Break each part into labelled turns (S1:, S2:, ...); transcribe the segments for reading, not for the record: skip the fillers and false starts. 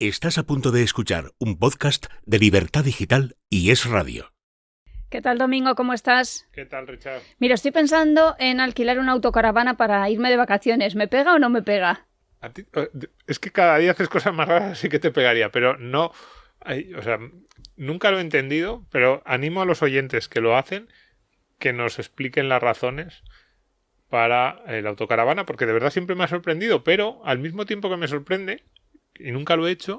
S1: Estás a punto de escuchar un podcast de Libertad Digital y Es Radio.
S2: ¿Qué tal, Domingo? ¿Cómo estás?
S3: ¿Qué tal, Richard?
S2: Mira, estoy pensando en alquilar una autocaravana para irme de vacaciones. ¿Me pega o no me pega?
S3: Es que cada día haces cosas más raras, así que te pegaría, pero no... nunca lo he entendido, pero animo a los oyentes que lo hacen que nos expliquen las razones para la autocaravana, porque de verdad siempre me ha sorprendido, pero al mismo tiempo que me sorprende, y nunca lo he hecho,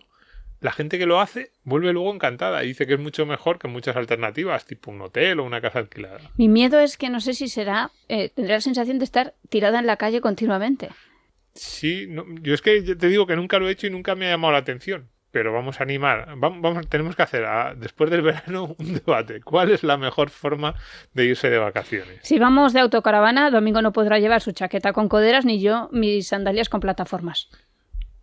S3: la gente que lo hace vuelve luego encantada y dice que es mucho mejor que muchas alternativas, tipo un hotel o una casa alquilada.
S2: Mi miedo es que no sé si tendré la sensación de estar tirada en la calle continuamente.
S3: Sí, no, yo es que te digo que nunca lo he hecho y nunca me ha llamado la atención, pero vamos a animar, tenemos que hacer después del verano un debate. ¿Cuál es la mejor forma de irse de vacaciones?
S2: Si vamos de autocaravana, Domingo no podrá llevar su chaqueta con coderas ni yo mis sandalias con plataformas.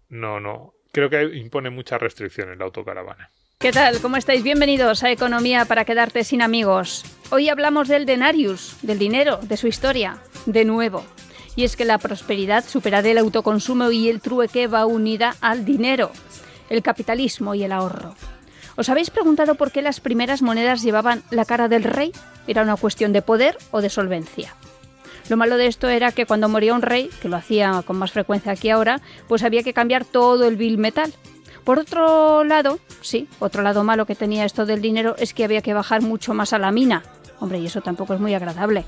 S3: No. Creo que impone muchas restricciones la autocaravana.
S2: ¿Qué tal? ¿Cómo estáis? Bienvenidos a Economía para quedarte sin amigos. Hoy hablamos del denarius, del dinero, de su historia, de nuevo. Y es que la prosperidad superada el autoconsumo y el trueque va unida al dinero, el capitalismo y el ahorro. ¿Os habéis preguntado por qué las primeras monedas llevaban la cara del rey? ¿Era una cuestión de poder o de solvencia? Lo malo de esto era que cuando moría un rey, que lo hacía con más frecuencia que ahora, pues había que cambiar todo el vil metal. Por otro lado, otro lado malo que tenía esto del dinero es que había que bajar mucho más a la mina. Hombre, y eso tampoco es muy agradable,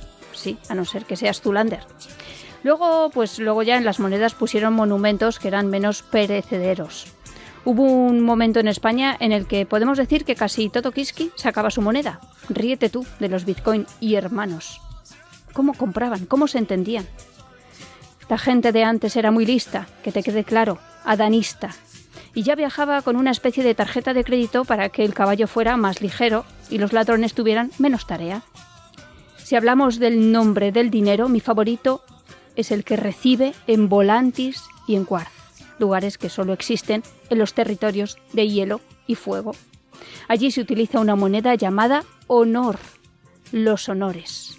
S2: a no ser que seas Zulander. Luego ya en las monedas pusieron monumentos que eran menos perecederos. Hubo un momento en España en el que podemos decir que casi todo Kiski sacaba su moneda. Ríete tú de los Bitcoin y hermanos. ¿Cómo compraban? ¿Cómo se entendían? La gente de antes era muy lista, que te quede claro, adanista. Y ya viajaba con una especie de tarjeta de crédito para que el caballo fuera más ligero y los ladrones tuvieran menos tarea. Si hablamos del nombre del dinero, mi favorito es el que recibe en Volantis y en Quartz, lugares que solo existen en los territorios de hielo y fuego. Allí se utiliza una moneda llamada honor, los honores.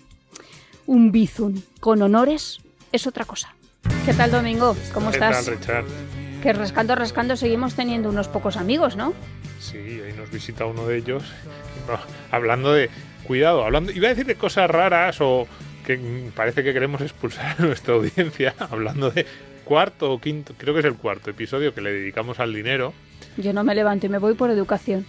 S2: Un bizum con honores es otra cosa. ¿Qué tal, Domingo? ¿Cómo estás?
S3: ¿Qué tal, Richard?
S2: Que rascando seguimos teniendo unos pocos amigos, ¿no?
S3: Sí, ahí nos visita uno de ellos. No, hablando de... Cuidado, iba a decir de cosas raras o que parece que queremos expulsar a nuestra audiencia, hablando de cuarto o quinto, creo que es el cuarto episodio que le dedicamos al dinero.
S2: Yo no me levanto y me voy por educación.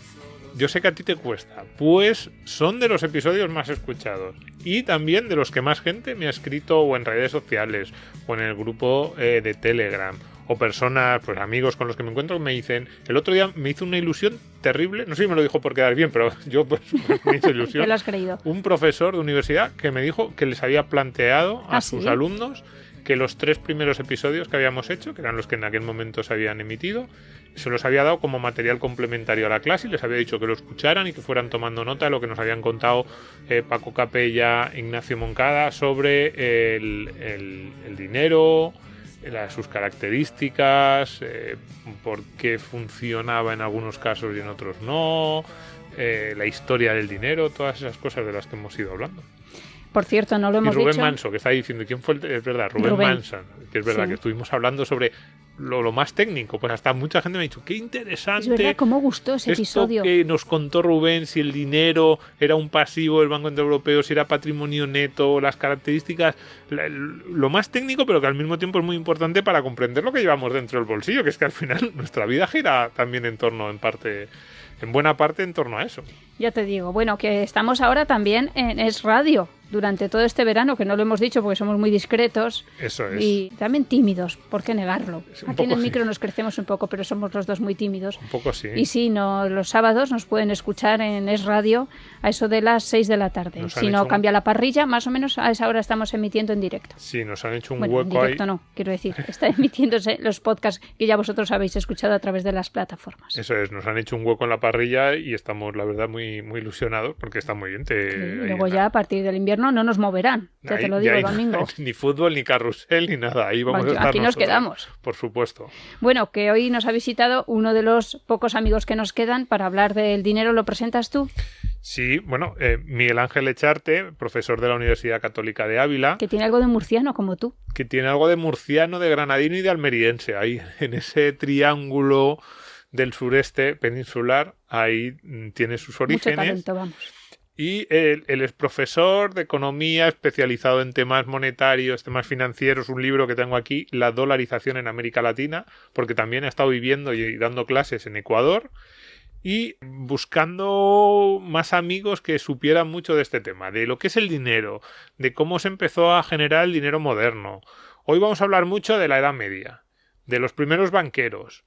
S3: Yo sé que a ti te cuesta, pues son de los episodios más escuchados y también de los que más gente me ha escrito o en redes sociales o en el grupo de Telegram o personas, pues amigos con los que me encuentro me dicen, el otro día me hizo una ilusión terrible, no sé si me lo dijo por quedar bien, pero yo pues me hizo ilusión.
S2: ¿Te lo has creído? Un
S3: profesor de universidad que me dijo que les había planteado a sus alumnos que los 3 primeros episodios que habíamos hecho, que eran los que en aquel momento se habían emitido, se los había dado como material complementario a la clase y les había dicho que lo escucharan y que fueran tomando nota de lo que nos habían contado Paco Capella, Ignacio Moncada sobre el dinero, sus características, por qué funcionaba en algunos casos y en otros no, la historia del dinero, todas esas cosas de las que hemos ido hablando.
S2: Por cierto, no lo hemos dicho.
S3: Y Rubén Manso, que está diciendo, ¿quién fue es verdad, Rubén Manson, que es verdad que estuvimos hablando sobre lo más técnico, pues hasta mucha gente me ha dicho, qué interesante.
S2: Es verdad, cómo gustó ese episodio.
S3: Que nos contó Rubén, si el dinero era un pasivo del Banco Central Europeo, si era patrimonio neto, las características, lo más técnico, pero que al mismo tiempo es muy importante para comprender lo que llevamos dentro del bolsillo, que es que al final nuestra vida gira también en buena parte en torno a eso.
S2: Ya te digo, bueno, que estamos ahora también en Es Radio, durante todo este verano, que no lo hemos dicho porque somos muy discretos.
S3: Eso es.
S2: Y también tímidos, ¿por qué negarlo? Aquí en el micro nos crecemos un poco, pero somos los dos muy tímidos.
S3: Un poco sí.
S2: Y sí, los sábados nos pueden escuchar en Es Radio a eso de las 6 de la tarde. Si no cambia la parrilla, más o menos a esa hora estamos emitiendo en directo.
S3: Sí, nos han hecho un
S2: hueco
S3: ahí.
S2: En directo no, quiero decir, está emitiéndose los podcasts que ya vosotros habéis escuchado a través de las plataformas.
S3: Eso es, nos han hecho un hueco en la parrilla y estamos, la verdad, muy, muy ilusionados porque está muy bien.
S2: Y luego ya a partir del invierno no nos moverán, ya te lo digo, Domingo.
S3: Ni fútbol, ni carrusel, ni nada. Ahí vamos a estar
S2: aquí nos quedamos.
S3: Por supuesto.
S2: Bueno, que hoy nos ha visitado uno de los pocos amigos que nos quedan para hablar del dinero. ¿Lo presentas tú?
S3: Sí, bueno, Miguel Ángel Echarte, profesor de la Universidad Católica de Ávila.
S2: Que tiene algo de murciano, como tú.
S3: Que tiene algo de murciano, de granadino y de almeriense, ahí, en ese triángulo del sureste peninsular, ahí tiene sus orígenes.
S2: Mucho talento, vamos.
S3: Y él es profesor de economía especializado en temas monetarios, temas financieros, un libro que tengo aquí, La dolarización en América Latina, porque también ha estado viviendo y dando clases en Ecuador y buscando más amigos que supieran mucho de este tema, de lo que es el dinero, de cómo se empezó a generar el dinero moderno. Hoy vamos a hablar mucho de la Edad Media, de los primeros banqueros,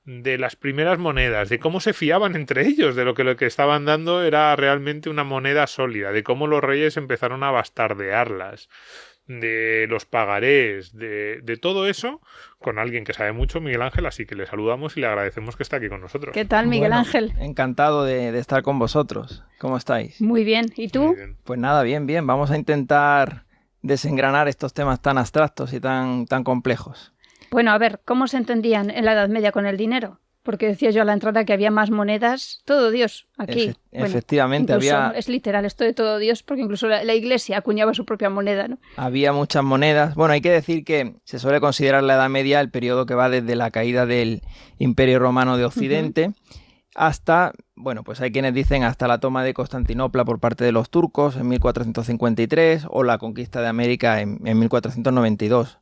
S3: de las primeras monedas, de cómo se fiaban entre ellos, de lo que estaban dando era realmente una moneda sólida, de cómo los reyes empezaron a bastardearlas, de los pagarés, de todo eso, con alguien que sabe mucho, Miguel Ángel, así que le saludamos y le agradecemos que esté aquí con nosotros.
S2: ¿Qué tal, Miguel Ángel?
S4: Encantado de estar con vosotros. ¿Cómo estáis?
S2: Muy bien. ¿Y tú?
S3: Muy bien.
S4: Pues nada, bien. Vamos a intentar desengranar estos temas tan abstractos y tan complejos.
S2: Bueno, a ver, ¿cómo se entendían en la Edad Media con el dinero? Porque decía yo a la entrada que había más monedas. Todo Dios, aquí.
S4: Efectivamente,
S2: había... Es literal esto de todo Dios, porque incluso la Iglesia acuñaba su propia moneda, ¿no?
S4: Había muchas monedas. Bueno, hay que decir que se suele considerar la Edad Media el periodo que va desde la caída del Imperio Romano de Occidente hasta, bueno, pues hay quienes dicen hasta la toma de Constantinopla por parte de los turcos en 1453 o la conquista de América en 1492.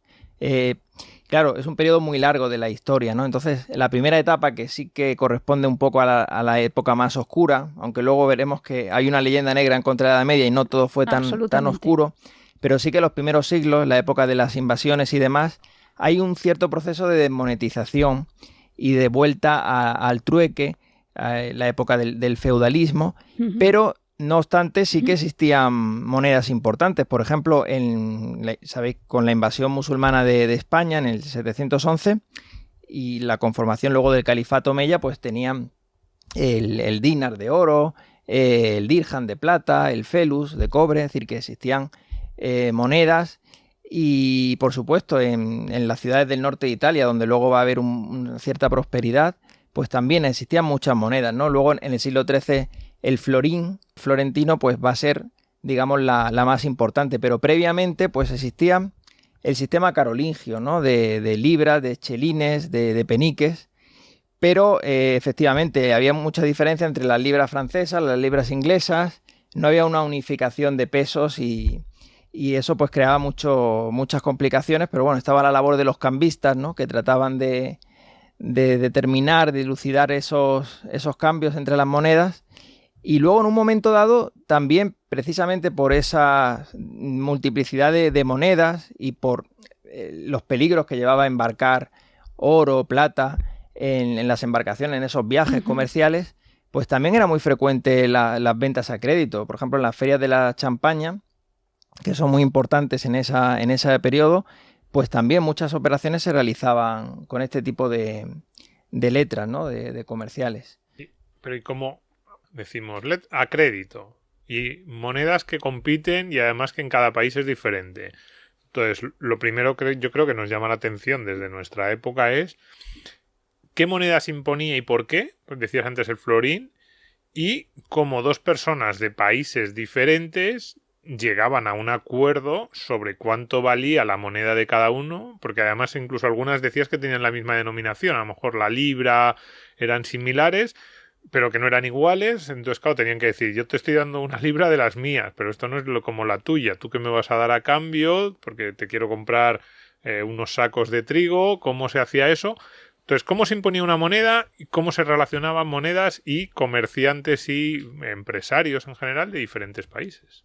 S4: Claro, es un periodo muy largo de la historia, ¿no? Entonces, la primera etapa, que sí que corresponde un poco a la época más oscura, aunque luego veremos que hay una leyenda negra en contra de la Edad Media y no todo fue tan oscuro, pero sí que los primeros siglos, la época de las invasiones y demás, hay un cierto proceso de desmonetización y de vuelta al trueque, la época del feudalismo, pero... No obstante, sí que existían monedas importantes. Por ejemplo, ¿sabéis? Con la invasión musulmana de España en el 711 y la conformación luego del califato omeya, pues tenían el dinar de oro, el dirham de plata, el felus de cobre, es decir, que existían monedas. Y, por supuesto, en las ciudades del norte de Italia, donde luego va a haber una cierta prosperidad, pues también existían muchas monedas, ¿no? Luego, en el siglo XIII, el florín florentino pues va a ser, digamos, la más importante, pero previamente pues existía el sistema carolingio, ¿no? De libras, de chelines, de peniques, pero efectivamente había mucha diferencia entre las libras francesas, las libras inglesas, no había una unificación de pesos y eso pues creaba muchas complicaciones, pero bueno, estaba la labor de los cambistas, ¿no? Que trataban de determinar, de dilucidar esos cambios entre las monedas. Y luego en un momento dado, también precisamente por esa multiplicidad de monedas y por los peligros que llevaba a embarcar oro, plata en las embarcaciones, en esos viajes comerciales, pues también era muy frecuente las ventas a crédito. Por ejemplo, en las ferias de la Champaña, que son muy importantes en ese periodo, pues también muchas operaciones se realizaban con este tipo de letras, ¿no? de comerciales.
S3: Pero ¿y cómo...? Decimos a crédito y monedas que compiten y además que en cada país es diferente. Entonces, lo primero que yo creo que nos llama la atención desde nuestra época es qué monedas imponía y por qué, pues decías antes el florín, y cómo dos personas de países diferentes llegaban a un acuerdo sobre cuánto valía la moneda de cada uno, porque además incluso algunas decías que tenían la misma denominación, a lo mejor la libra eran similares, pero que no eran iguales, entonces claro, tenían que decir, yo te estoy dando una libra de las mías, pero esto no es como la tuya, ¿tú qué me vas a dar a cambio? Porque te quiero comprar unos sacos de trigo, ¿cómo se hacía eso? Entonces, ¿cómo se imponía una moneda y cómo se relacionaban monedas y comerciantes y empresarios en general de diferentes países?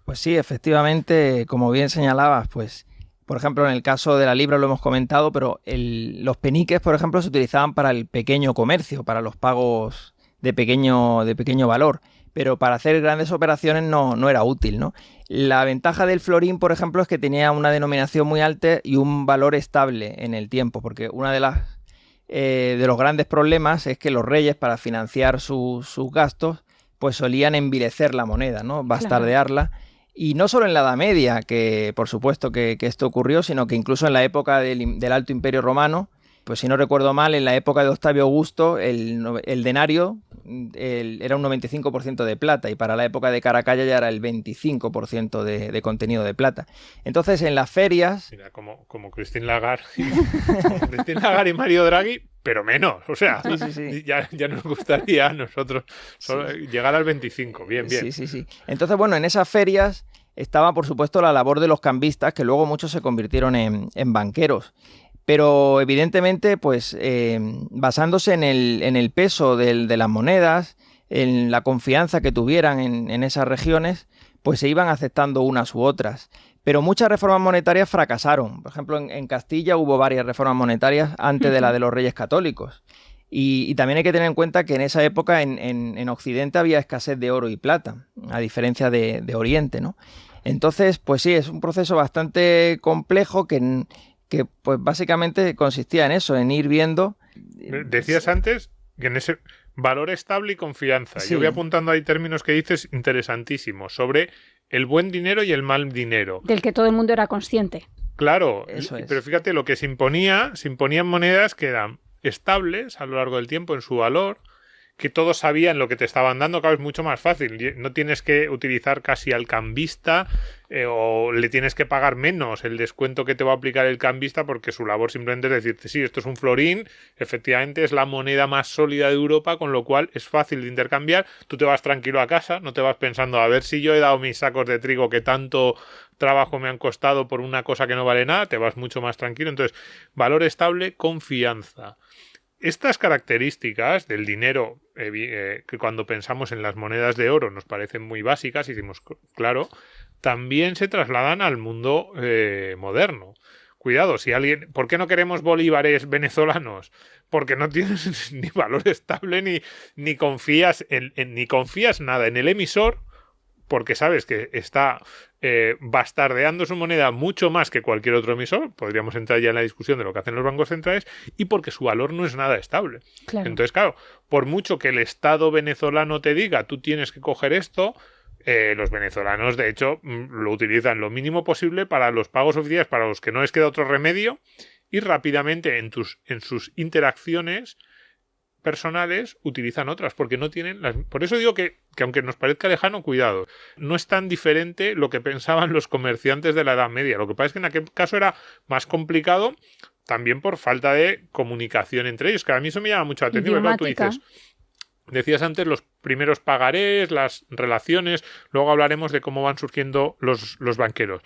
S4: Pues sí, efectivamente, como bien señalabas, pues por ejemplo, en el caso de la libra lo hemos comentado, pero los peniques, por ejemplo, se utilizaban para el pequeño comercio, para los pagos de pequeño valor, pero para hacer grandes operaciones no era útil, ¿no? La ventaja del florín, por ejemplo, es que tenía una denominación muy alta y un valor estable en el tiempo, porque una de los grandes problemas es que los reyes, para financiar sus gastos, pues solían envilecer la moneda, ¿no? Bastardearla. Claro. Y no solo en la Edad Media, que por supuesto que esto ocurrió, sino que incluso en la época del Alto Imperio Romano, pues si no recuerdo mal, en la época de Octavio Augusto, el denario era un 95% de plata y para la época de Caracalla ya era el 25% de contenido de plata. Entonces, en las ferias...
S3: Mira, como Christine Lagarde, y Mario Draghi, pero menos, o sea,
S4: sí.
S3: Ya nos gustaría a nosotros llegar al 25, bien.
S4: Sí. Entonces, bueno, en esas ferias estaba, por supuesto, la labor de los cambistas, que luego muchos se convirtieron en banqueros. Pero evidentemente, pues basándose en el peso de las monedas, en la confianza que tuvieran en esas regiones, pues se iban aceptando unas u otras. Pero muchas reformas monetarias fracasaron. Por ejemplo, en Castilla hubo varias reformas monetarias antes de la de los Reyes Católicos. Y también hay que tener en cuenta que en esa época en Occidente había escasez de oro y plata, a diferencia de Oriente, ¿no? Entonces, pues sí, es un proceso bastante complejo que pues básicamente consistía en eso, en ir viendo...
S3: Decías antes que en ese valor estable y confianza.
S4: Sí.
S3: Yo voy apuntando ahí términos que dices interesantísimos sobre el buen dinero y el mal dinero.
S2: Del que todo el mundo era consciente.
S3: Claro,
S4: Eso es.
S3: pero fíjate, lo que se imponían monedas que eran estables a lo largo del tiempo en su valor, que todos sabían lo que te estaban dando. Claro, es mucho más fácil. No tienes que utilizar casi al cambista o le tienes que pagar menos el descuento que te va a aplicar el cambista, porque su labor simplemente es decirte, sí, esto es un florín, efectivamente es la moneda más sólida de Europa, con lo cual es fácil de intercambiar. Tú te vas tranquilo a casa, no te vas pensando a ver si yo he dado mis sacos de trigo que tanto trabajo me han costado por una cosa que no vale nada, te vas mucho más tranquilo. Entonces, valor estable, confianza. Estas características del dinero, que cuando pensamos en las monedas de oro nos parecen muy básicas, y decimos, claro, también se trasladan al mundo moderno. Cuidado, si alguien... ¿Por qué no queremos bolívares venezolanos? Porque no tienes ni valor estable ni confías ni confías nada en el emisor, porque sabes que está bastardeando su moneda mucho más que cualquier otro emisor. Podríamos entrar ya en la discusión de lo que hacen los bancos centrales, y porque su valor no es nada estable.
S2: Claro.
S3: Entonces, claro, por mucho que el Estado venezolano te diga, tú tienes que coger esto, los venezolanos, de hecho, lo utilizan lo mínimo posible para los pagos oficiales, para los que no les queda otro remedio, y rápidamente en sus interacciones personales utilizan otras, porque no tienen las... Por eso digo que aunque nos parezca lejano, cuidado, no es tan diferente lo que pensaban los comerciantes de la Edad Media. Lo que pasa es que en aquel caso era más complicado, también por falta de comunicación entre ellos, que a mí eso me llama mucho la atención. Claro, tú dices, decías antes los primeros pagarés, las relaciones, luego hablaremos de cómo van surgiendo los banqueros,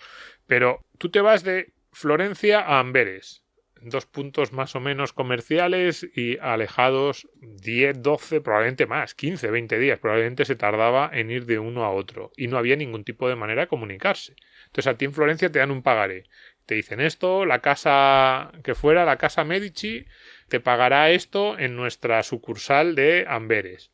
S3: pero tú te vas de Florencia a Amberes, 2 puntos más o menos comerciales y alejados 10, 12, probablemente más, 15, 20 días. Probablemente se tardaba en ir de uno a otro y no había ningún tipo de manera de comunicarse. Entonces a ti en Florencia te dan un pagaré. Te dicen esto, la casa que fuera, la casa Medici, te pagará esto en nuestra sucursal de Amberes.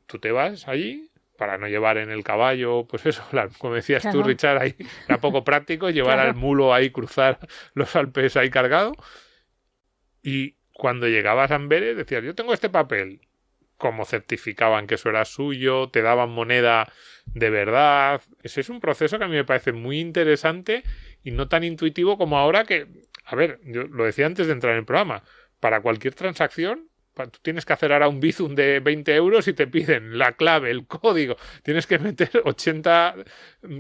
S3: Tú te vas allí para no llevar en el caballo, pues eso, como decías tú, Richard, ahí era poco práctico llevar al mulo ahí, cruzar los Alpes ahí cargado. Y cuando llegabas a Amberes decías, yo tengo este papel. Como certificaban que eso era suyo, te daban moneda de verdad. Ese es un proceso que a mí me parece muy interesante y no tan intuitivo como ahora que, a ver, yo lo decía antes de entrar en el programa, para cualquier transacción, tú tienes que hacer ahora un Bizum de 20 euros y te piden la clave, el código. Tienes que meter 80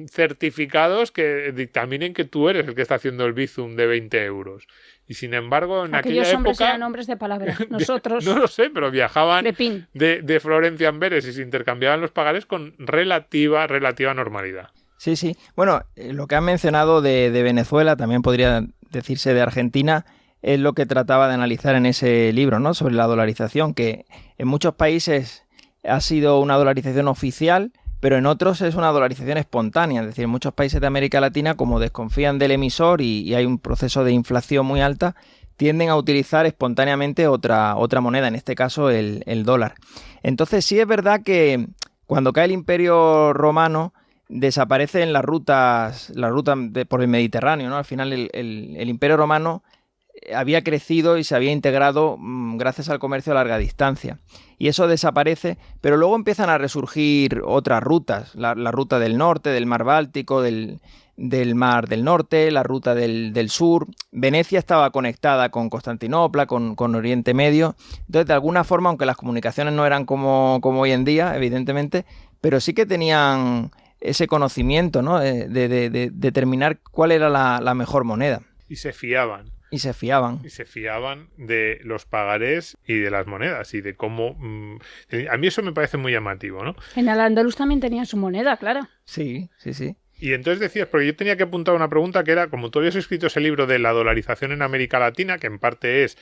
S3: certificados que dictaminen que tú eres el que está haciendo el Bizum de 20 euros. Y sin embargo, en aquella época...
S2: Aquellos hombres eran hombres de palabra. Nosotros...
S3: No lo sé, pero viajaban
S2: de pin.
S3: De Florencia a Amberes y se intercambiaban los pagarés con relativa normalidad.
S4: Sí, sí. Bueno, lo que han mencionado de Venezuela, también podría decirse de Argentina, es lo que trataba de analizar en ese libro, ¿no? Sobre la dolarización, que en muchos países ha sido una dolarización oficial, pero en otros es una dolarización espontánea. Es decir, en muchos países de América Latina, como desconfían del emisor y hay un proceso de inflación muy alta, tienden a utilizar espontáneamente otra moneda, en este caso el dólar. Entonces sí es verdad que cuando cae el Imperio Romano desaparecen las rutas por el Mediterráneo, ¿no? Al final el Imperio Romano había crecido y se había integrado gracias al comercio a larga distancia. Y eso desaparece, pero luego empiezan a resurgir otras rutas. La ruta del norte, del mar Báltico, del mar del norte, la ruta del sur. Venecia estaba conectada con Constantinopla, con Oriente Medio. Entonces, de alguna forma, aunque las comunicaciones no eran como hoy en día, evidentemente, pero sí que tenían ese conocimiento, ¿no? de determinar cuál era la mejor moneda.
S3: Y se fiaban.
S4: Y se fiaban.
S3: Y se fiaban de los pagarés y de las monedas y de cómo... a mí eso me parece muy llamativo, ¿no?
S2: En Al-Ándalus también tenían su moneda, claro.
S4: Sí.
S3: Y entonces decías, porque yo tenía que apuntar una pregunta que era, como tú habías escrito ese libro de la dolarización en América Latina, que en parte es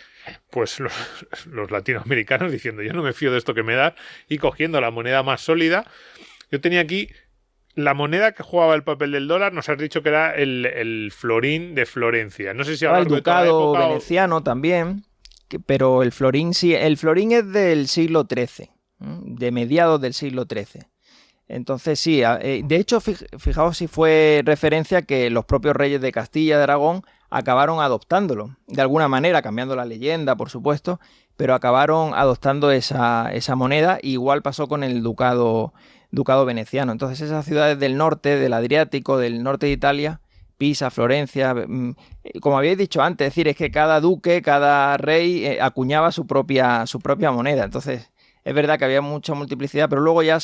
S3: pues los latinoamericanos diciendo yo no me fío de esto que me da y cogiendo la moneda más sólida, yo tenía aquí la moneda que jugaba el papel del dólar, nos has dicho que era el florín de Florencia. No sé si
S4: el ducado veneciano también, pero el florín sí, el florín es del siglo XIII, de mediados del siglo XIII. Entonces sí, de hecho fijaos si fue referencia que los propios reyes de Castilla y de Aragón acabaron adoptándolo, de alguna manera, cambiando la leyenda, por supuesto, pero acabaron adoptando esa moneda. Igual pasó con el ducado veneciano. Entonces esas ciudades del norte, del Adriático, del norte de Italia, Pisa, Florencia, como habéis dicho antes, es decir, es que cada duque, cada rey acuñaba su propia moneda. Entonces es verdad que había mucha multiplicidad, pero luego ya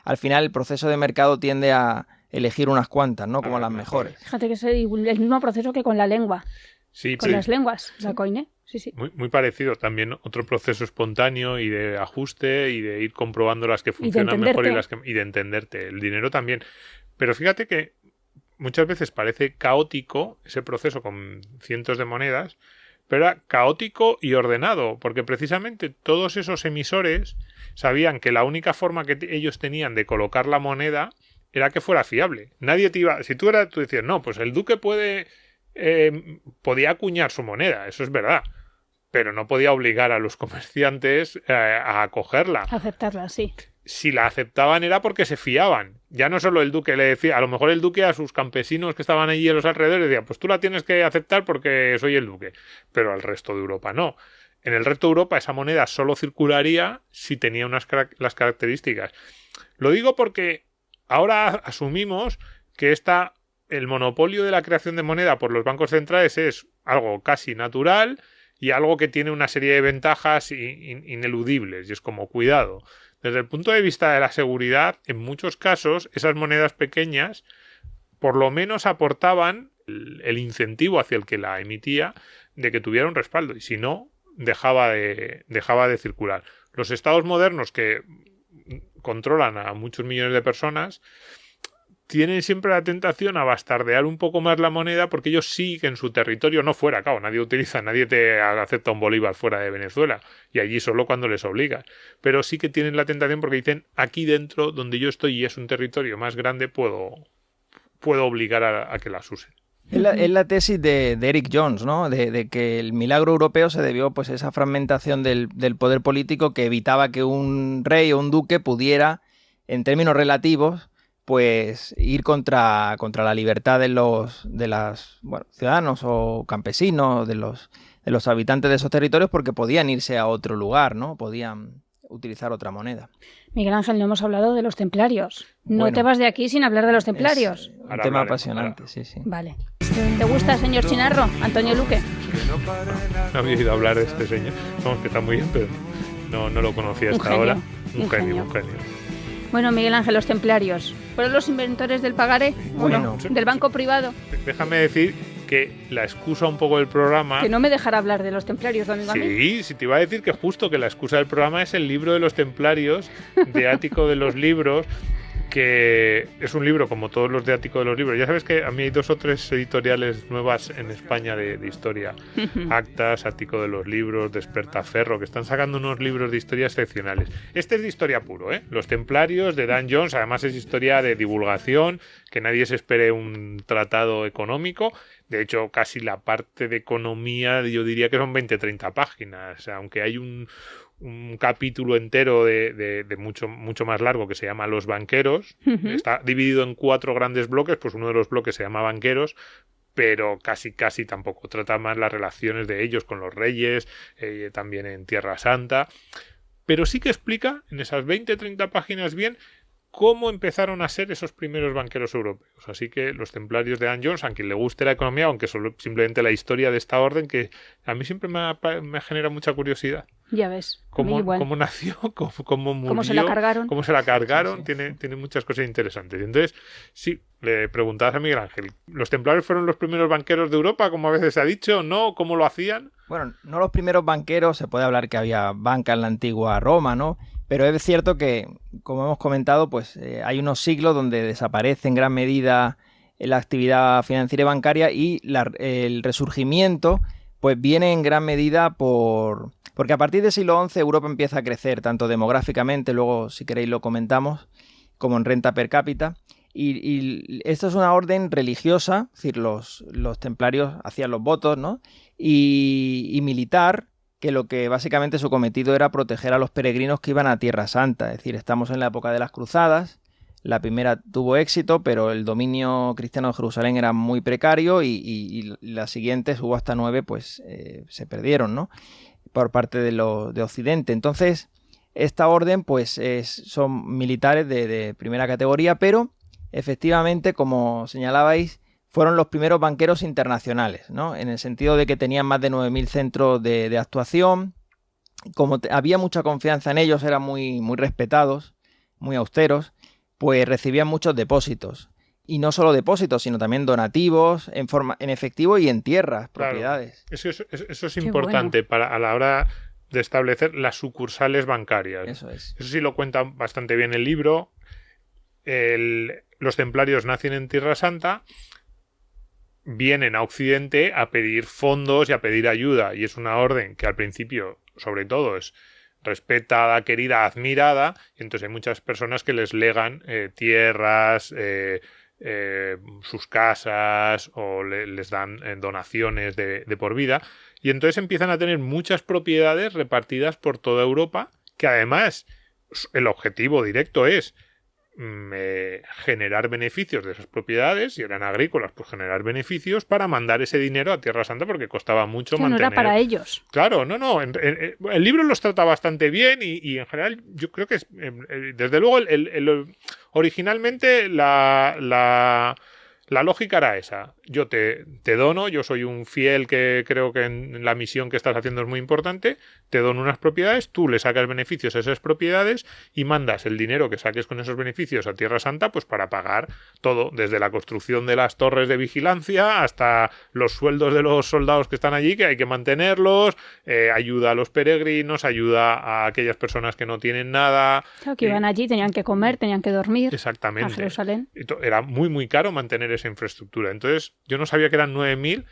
S4: al final el proceso de mercado tiende a elegir unas cuantas, ¿no? Como las mejores.
S2: Fíjate que es el mismo proceso que con la lengua.
S3: Sí,
S2: con las lenguas, la coine. Sí.
S3: Muy parecido. También otro proceso espontáneo y de ajuste y de ir comprobando las que funcionan mejor y de entenderte. El dinero también. Pero fíjate que muchas veces parece caótico ese proceso con cientos de monedas, pero era caótico y ordenado, porque precisamente todos esos emisores sabían que la única forma que ellos tenían de colocar la moneda era que fuera fiable. Nadie te iba... Si tú decías, no, pues el duque podía acuñar su moneda, eso es verdad, pero no podía obligar a los comerciantes a acogerla.
S2: Aceptarla, sí.
S3: Si la aceptaban era porque se fiaban. Ya no solo el duque le decía, a lo mejor el duque a sus campesinos que estaban allí en los alrededores decía, pues tú la tienes que aceptar porque soy el duque, pero al resto de Europa no. En el resto de Europa esa moneda solo circularía si tenía las características. Lo digo porque ahora asumimos que el monopolio de la creación de moneda por los bancos centrales es algo casi natural y algo que tiene una serie de ventajas ineludibles. Y es como, cuidado. Desde el punto de vista de la seguridad, en muchos casos, esas monedas pequeñas por lo menos aportaban el incentivo hacia el que la emitía de que tuviera un respaldo. Y si no, dejaba de circular. Los estados modernos que controlan a muchos millones de personas tienen siempre la tentación a bastardear un poco más la moneda porque ellos sí que en su territorio, no fuera, claro, nadie te acepta un bolívar fuera de Venezuela y allí solo cuando les obliga, pero sí que tienen la tentación porque dicen, aquí dentro donde yo estoy y es un territorio más grande puedo obligar a que las usen.
S4: Es la tesis de Eric Jones, ¿no? De que el milagro europeo se debió pues a esa fragmentación del poder político que evitaba que un rey o un duque pudiera, en términos relativos, pues ir contra la libertad de los ciudadanos o campesinos, de los habitantes de esos territorios, porque podían irse a otro lugar, ¿no? Podían utilizar otra moneda.
S2: Miguel Ángel, no hemos hablado de los templarios. No te vas de aquí sin hablar de los templarios.
S4: Es un tema apasionante, sí.
S2: Vale. ¿Te gusta, señor Chinarro? Antonio Luque.
S3: No había oído hablar de este señor. Vamos, que está muy bien, pero no lo conocía hasta ahora. Un genio.
S2: Bueno, Miguel Ángel, los templarios. ¿Fueron los inventores del pagaré?
S4: Bueno,
S2: del banco privado.
S3: Déjame decir que la excusa un poco del programa...
S2: Que no me dejará hablar de los templarios, don Iván.
S3: Sí, te iba a decir que justo que la excusa del programa es el libro de los templarios, de Ático de los libros, que es un libro como todos los de Ático de los libros. Ya sabes que a mí hay 2 o 3 editoriales nuevas en España de historia. Actas, Ático de los libros, Despertaferro, que están sacando unos libros de historia excepcionales. Este es de historia puro, ¿eh? Los templarios de Dan Jones, además es historia de divulgación, que nadie se espere un tratado económico. De hecho, casi la parte de economía, yo diría que son 20-30 páginas. O sea, aunque hay un capítulo entero de mucho más largo que se llama Los banqueros. Está dividido en 4 grandes bloques, pues uno de los bloques se llama Banqueros, pero casi tampoco trata más las relaciones de ellos con los reyes, también en Tierra Santa. Pero sí que explica en esas 20-30 páginas bien cómo empezaron a ser esos primeros banqueros europeos. Así que los templarios de Dan Jones, a quien le guste la economía, aunque solo simplemente la historia de esta orden, que a mí siempre me genera mucha curiosidad.
S2: Ya ves.
S3: Cómo nació, cómo murió,
S2: cómo se la cargaron.
S3: Sí. Tiene muchas cosas interesantes. Entonces, sí, le preguntabas a Miguel Ángel, ¿los templarios fueron los primeros banqueros de Europa, como a veces se ha dicho? ¿No? ¿Cómo lo hacían?
S4: Bueno, no los primeros banqueros, se puede hablar que había banca en la antigua Roma, ¿no? Pero es cierto que, como hemos comentado, pues hay unos siglos donde desaparece en gran medida la actividad financiera y bancaria y el resurgimiento pues viene en gran medida porque a partir del siglo XI Europa empieza a crecer tanto demográficamente, luego si queréis lo comentamos, como en renta per cápita. Y esto es una orden religiosa, es decir, los templarios hacían los votos, ¿no? Y militar, que lo que básicamente su cometido era proteger a los peregrinos que iban a Tierra Santa. Es decir, estamos en la época de las cruzadas, la primera tuvo éxito, pero el dominio cristiano de Jerusalén era muy precario y las siguientes, hubo hasta 9, pues se perdieron, ¿no? Por parte de Occidente. Entonces, esta orden pues son militares de primera categoría, pero efectivamente, como señalabais, fueron los primeros banqueros internacionales, ¿no? En el sentido de que tenían más de 9.000 centros de actuación. Como había mucha confianza en ellos, eran muy, muy respetados, muy austeros, pues recibían muchos depósitos. Y no solo depósitos, sino también donativos en efectivo y en tierras, propiedades.
S3: Claro. Eso es importante a la hora de establecer las sucursales bancarias.
S4: Eso es.
S3: Eso sí lo cuenta bastante bien el libro. Los templarios nacen en Tierra Santa, vienen a Occidente a pedir fondos y a pedir ayuda, y es una orden que al principio, sobre todo, es respetada, querida, admirada, y entonces hay muchas personas que les legan tierras, sus casas, o les dan donaciones de por vida, y entonces empiezan a tener muchas propiedades repartidas por toda Europa, que además el objetivo directo es generar beneficios de esas propiedades, y eran agrícolas, pues generar beneficios para mandar ese dinero a Tierra Santa, porque costaba mucho mantener.
S2: No era para ellos.
S3: Claro, no. El libro los trata bastante bien y en general yo creo que desde luego originalmente la lógica era esa. Yo te dono, yo soy un fiel que creo que en la misión que estás haciendo es muy importante, te dono unas propiedades, tú le sacas beneficios a esas propiedades y mandas el dinero que saques con esos beneficios a Tierra Santa, pues para pagar todo, desde la construcción de las torres de vigilancia hasta los sueldos de los soldados que están allí, que hay que mantenerlos, ayuda a los peregrinos, ayuda a aquellas personas que no tienen nada.
S2: Claro, que iban allí, tenían que comer, tenían que dormir.
S3: Exactamente.
S2: A Jerusalén.
S3: Era muy, muy caro mantener esa infraestructura. Entonces, yo no sabía que eran 9.000,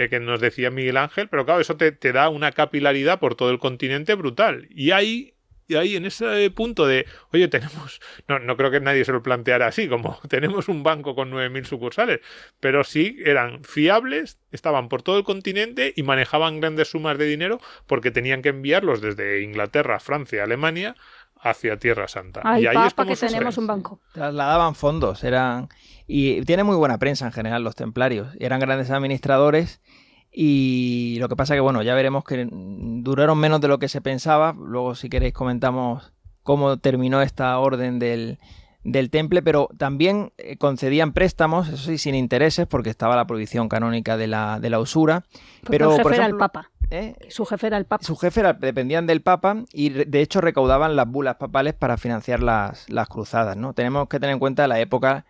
S3: que nos decía Miguel Ángel, pero claro, eso te da una capilaridad por todo el continente brutal. Y ahí en ese punto de, oye, no creo que nadie se lo planteara así, como tenemos un banco con 9.000 sucursales, pero sí eran fiables, estaban por todo el continente y manejaban grandes sumas de dinero porque tenían que enviarlos desde Inglaterra, Francia, Alemania hacia Tierra Santa.
S2: Ay,
S3: y ahí
S2: papa,
S3: es como
S2: que tenemos un banco.
S4: Trasladaban fondos, y tiene muy buena prensa en general los templarios. Eran grandes administradores y lo que pasa que, bueno, ya veremos que duraron menos de lo que se pensaba. Luego, si queréis, comentamos cómo terminó esta orden del temple, pero también concedían préstamos, eso sí, sin intereses, porque estaba la prohibición canónica de la usura.
S2: Pero el jefe
S4: por ejemplo,
S2: era el Papa. Su jefe era el Papa.
S4: Su jefe dependían del Papa y de hecho recaudaban las bulas papales para financiar las cruzadas, ¿no? Tenemos que tener en cuenta la época,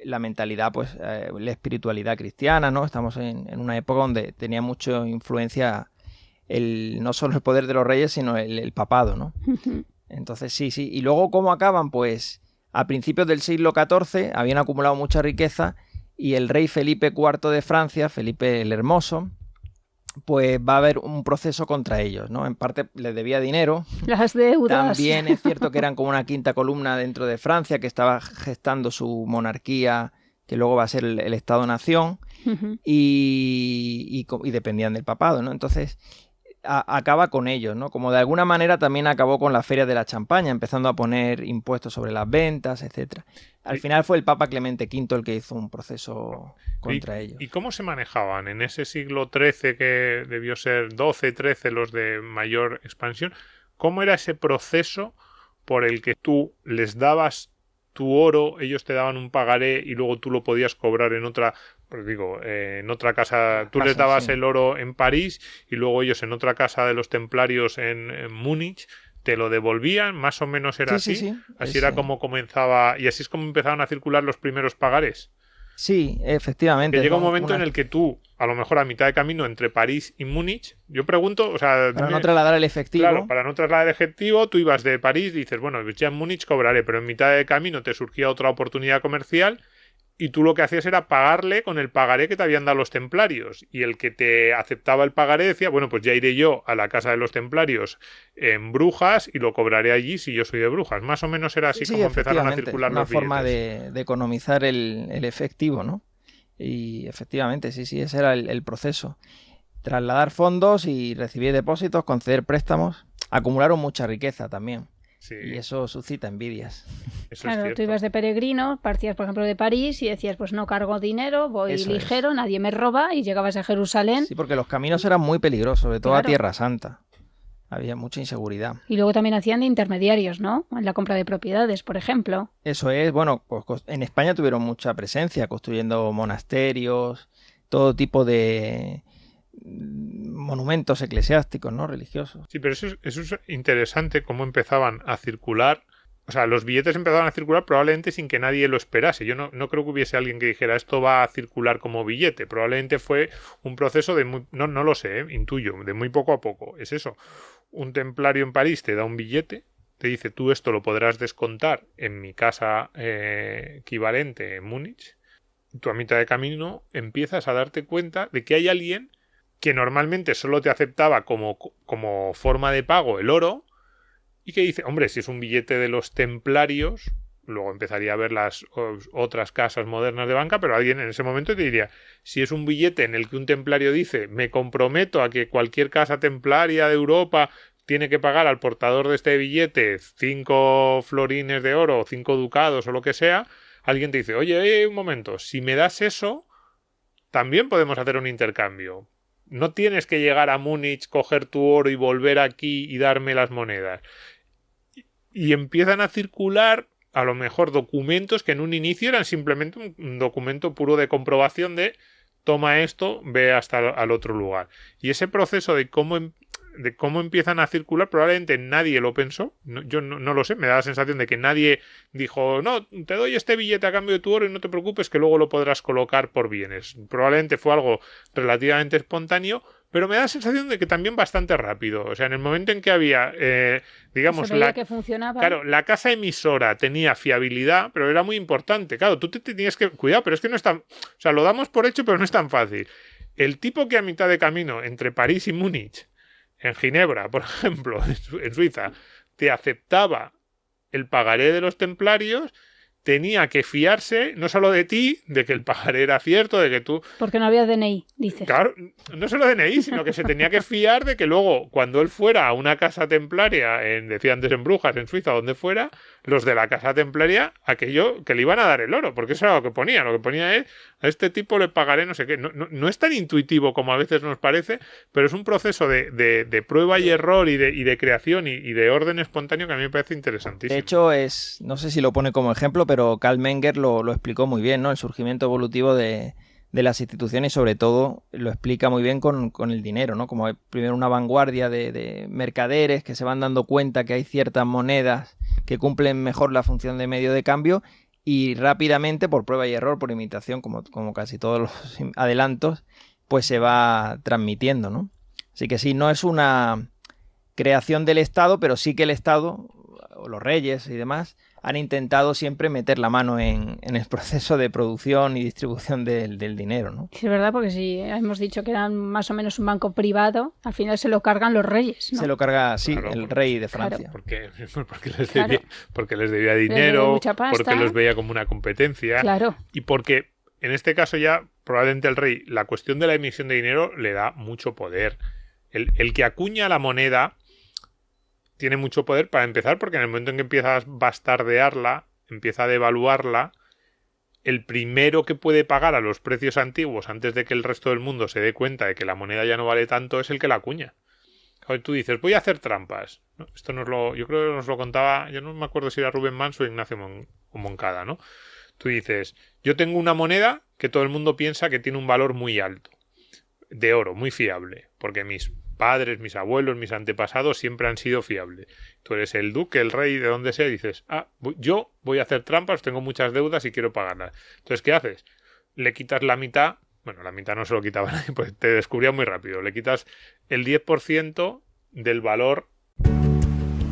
S4: la mentalidad, pues la espiritualidad cristiana, ¿no? Estamos en una época donde tenía mucha influencia no solo el poder de los reyes, sino el papado, ¿no? Entonces sí. Y luego, ¿cómo acaban? Pues a principios del siglo XIV habían acumulado mucha riqueza y el rey Felipe IV de Francia, Felipe el Hermoso, pues va a haber un proceso contra ellos, ¿no? En parte les debía dinero.
S2: Las deudas.
S4: También es cierto que eran como una quinta columna dentro de Francia, que estaba gestando su monarquía, que luego va a ser el Estado-nación, y dependían del papado, ¿no? Entonces acaba con ellos, ¿no? Como de alguna manera también acabó con la feria de la champaña, empezando a poner impuestos sobre las ventas, etcétera. Al final fue el Papa Clemente V el que hizo un proceso contra ellos.
S3: ¿Y cómo se manejaban en ese siglo XIII, que debió ser XII, XIII, los de mayor expansión? ¿Cómo era ese proceso por el que tú les dabas tu oro, ellos te daban un pagaré y luego tú lo podías cobrar en otra pues digo, en otra casa, tú les dabas el oro en París y luego ellos en otra casa de los templarios en Múnich te lo devolvían, más o menos era así.
S4: Sí.
S3: Así era como comenzaba, y así es como empezaron a circular los primeros pagares.
S4: Sí, efectivamente.
S3: Que llega un momento en el que tú, a lo mejor a mitad de camino entre París y Múnich, yo pregunto, o sea...
S4: Para no trasladar el efectivo.
S3: Claro, para no trasladar el efectivo, tú ibas de París y dices, bueno, pues ya en Múnich cobraré, pero en mitad de camino te surgía otra oportunidad comercial y tú lo que hacías era pagarle con el pagaré que te habían dado los templarios. Y el que te aceptaba el pagaré decía, bueno, pues ya iré yo a la casa de los templarios en Brujas y lo cobraré allí si yo soy de Brujas. Más o menos era así como empezaron a circular los billetes.
S4: Una forma de economizar el efectivo, ¿no? Y efectivamente, sí, ese era el proceso. Trasladar fondos y recibir depósitos, conceder préstamos. Acumularon mucha riqueza también. Sí. Y eso suscita envidias.
S3: Eso
S2: claro, tú ibas de peregrino, partías por ejemplo de París y decías, pues no cargo dinero, voy eso ligero, nadie me roba, y llegabas a Jerusalén.
S4: Sí, porque los caminos eran muy peligrosos, sobre todo a Tierra Santa. Había mucha inseguridad.
S2: Y luego también hacían de intermediarios, ¿no? En la compra de propiedades, por ejemplo.
S4: Eso es, bueno, pues en España tuvieron mucha presencia, construyendo monasterios, todo tipo de monumentos eclesiásticos, ¿no? Religiosos.
S3: Sí, pero eso es interesante cómo empezaban a circular. O sea, los billetes empezaban a circular probablemente sin que nadie lo esperase. Yo no creo que hubiese alguien que dijera esto va a circular como billete. Probablemente fue un proceso de muy... No lo sé, intuyo, de muy poco a poco. Es eso. Un templario en París te da un billete, te dice tú esto lo podrás descontar en mi casa equivalente en Múnich. Tú a mitad de camino empiezas a darte cuenta de que hay alguien que normalmente solo te aceptaba como forma de pago el oro y que dice, hombre, si es un billete de los templarios, luego empezaría a ver las otras casas modernas de banca, pero alguien en ese momento te diría, si es un billete en el que un templario dice, me comprometo a que cualquier casa templaria de Europa tiene que pagar al portador de este billete 5 florines de oro o 5 ducados o lo que sea, alguien te dice, oye, un momento, si me das eso, también podemos hacer un intercambio. No tienes que llegar a Múnich, coger tu oro y volver aquí y darme las monedas. Y empiezan a circular, a lo mejor, documentos que en un inicio eran simplemente un documento puro de comprobación de toma esto, ve hasta al otro lugar. Y ese proceso de cómo empiezan a circular, probablemente nadie lo pensó. Yo no lo sé, me da la sensación de que nadie dijo, no, te doy este billete a cambio de tu oro y no te preocupes que luego lo podrás colocar por bienes. Probablemente fue algo relativamente espontáneo, pero me da la sensación de que también bastante rápido. O sea, en el momento en que había, digamos,
S2: que funcionaba.
S3: Claro, la casa emisora tenía fiabilidad, pero era muy importante. Claro, tú te tenías que cuidar, pero es que no es tan... O sea, lo damos por hecho, pero no es tan fácil. El tipo que a mitad de camino entre París y Múnich, en Ginebra, por ejemplo, en Suiza, te aceptaba el pagaré de los templarios, tenía que fiarse no solo de ti, de que el pagaré era cierto, de que tú...
S2: Porque no había DNI, dices.
S3: Claro, no solo DNI, sino que se tenía que fiar de que luego, cuando él fuera a una casa templaria, decía antes en Brujas, en Suiza, donde fuera, los de la casa templaria, aquello que le iban a dar el oro, porque eso era lo que ponía. Lo que ponía es, a este tipo le pagaré no sé qué. No es tan intuitivo como a veces nos parece, pero es un proceso de prueba y error y de creación y de orden espontáneo que a mí me parece interesantísimo.
S4: De hecho, no sé si lo pone como ejemplo, pero Carl Menger lo explicó muy bien, ¿no? El surgimiento evolutivo de las instituciones y sobre todo lo explica muy bien con el dinero, ¿no? Como primero una vanguardia de mercaderes que se van dando cuenta que hay ciertas monedas que cumplen mejor la función de medio de cambio y rápidamente, por prueba y error, por imitación, como casi todos los adelantos, pues se va transmitiendo, ¿no? Así que sí, no es una creación del Estado, pero sí que el Estado, o los reyes y demás, han intentado siempre meter la mano en el proceso de producción y distribución del dinero, ¿no?
S2: Sí, es verdad, porque si hemos dicho que eran más o menos un banco privado, al final se lo cargan los reyes, ¿no?
S4: Se lo carga, sí, claro, el rey de Francia.
S3: Claro. Porque les debía dinero, porque los veía como una competencia.
S2: Claro.
S3: Y porque, en este caso ya, probablemente el rey, la cuestión de la emisión de dinero le da mucho poder. El que acuña la moneda tiene mucho poder para empezar, porque en el momento en que empiezas a bastardearla, empieza a devaluarla, el primero que puede pagar a los precios antiguos antes de que el resto del mundo se dé cuenta de que la moneda ya no vale tanto es el que la acuña. Claro, tú dices, voy a hacer trampas. ¿No? Esto yo creo que nos lo contaba, yo no me acuerdo si era Rubén Manso o Ignacio Moncada, ¿no? Tú dices, yo tengo una moneda que todo el mundo piensa que tiene un valor muy alto, de oro, muy fiable, porque mis padres, mis abuelos, mis antepasados siempre han sido fiables. Tú eres el duque, el rey, de donde sea, y dices, yo voy a hacer trampas, tengo muchas deudas y quiero pagarlas. Entonces, ¿qué haces? Le quitas la mitad, bueno, la mitad no se lo quitaba nadie, pues te descubría muy rápido, le quitas el 10% del valor.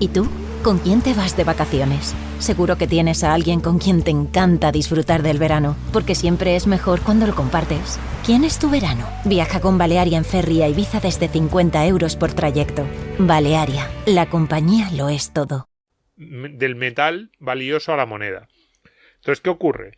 S5: ¿Y tú? ¿Con quién te vas de vacaciones? Seguro que tienes a alguien con quien te encanta disfrutar del verano, porque siempre es mejor cuando lo compartes. ¿Quién es tu verano? Viaja con Balearia en ferry a Ibiza desde 50 euros por trayecto. Balearia, la compañía lo es todo.
S3: Del metal valioso a la moneda. Entonces, ¿qué ocurre?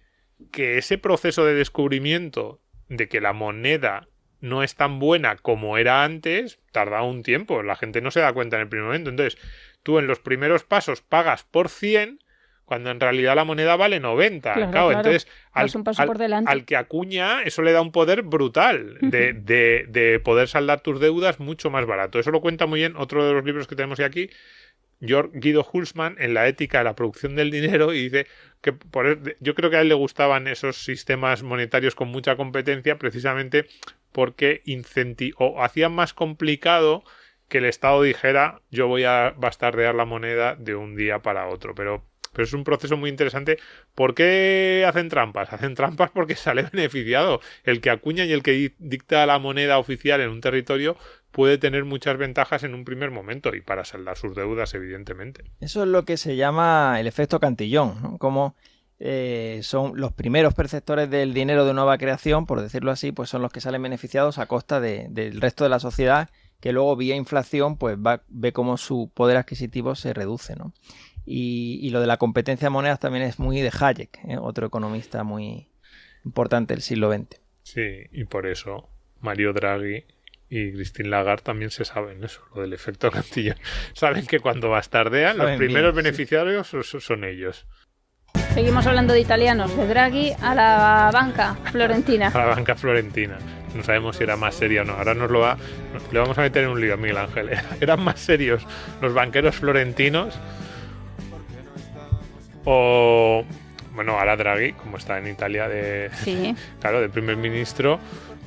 S3: Que ese proceso de descubrimiento de que la moneda no es tan buena como era antes, tarda un tiempo. La gente no se da cuenta en el primer momento. Entonces, tú en los primeros pasos pagas por 100 cuando en realidad la moneda vale 90. Claro. Entonces, al que acuña, eso le da un poder brutal de poder saldar tus deudas mucho más barato. Eso lo cuenta muy bien otro de los libros que tenemos aquí, Guido Hülsmann, en La ética de la producción del dinero, y dice que yo creo que a él le gustaban esos sistemas monetarios con mucha competencia precisamente porque hacían más complicado que el Estado dijera yo voy a bastardear la moneda de un día para otro. Pero es un proceso muy interesante. ¿Por qué hacen trampas? Hacen trampas porque sale beneficiado. El que acuña y el que dicta la moneda oficial en un territorio puede tener muchas ventajas en un primer momento y para saldar sus deudas, evidentemente.
S4: Eso es lo que se llama el efecto Cantillón, ¿no? Como son los primeros perceptores del dinero de nueva creación, por decirlo así, pues son los que salen beneficiados a costa del resto de la sociedad, que luego vía inflación pues ve cómo su poder adquisitivo se reduce, ¿no? Y lo de la competencia de monedas también es muy de Hayek, otro economista muy importante del siglo XX.
S3: Sí, y por eso Mario Draghi y Christine Lagarde también se saben eso, lo del efecto Cantillón. Saben que cuando bastardean, los primeros beneficiarios son ellos.
S2: Seguimos hablando de italianos, de Draghi a la banca florentina.
S3: A la banca florentina. No sabemos si era más seria o no. Ahora le vamos a meter en un lío a Miguel Ángel. ¿Eran más serios los banqueros florentinos? O, bueno, ahora Draghi, como está en Italia
S2: sí.
S3: Claro, de primer ministro,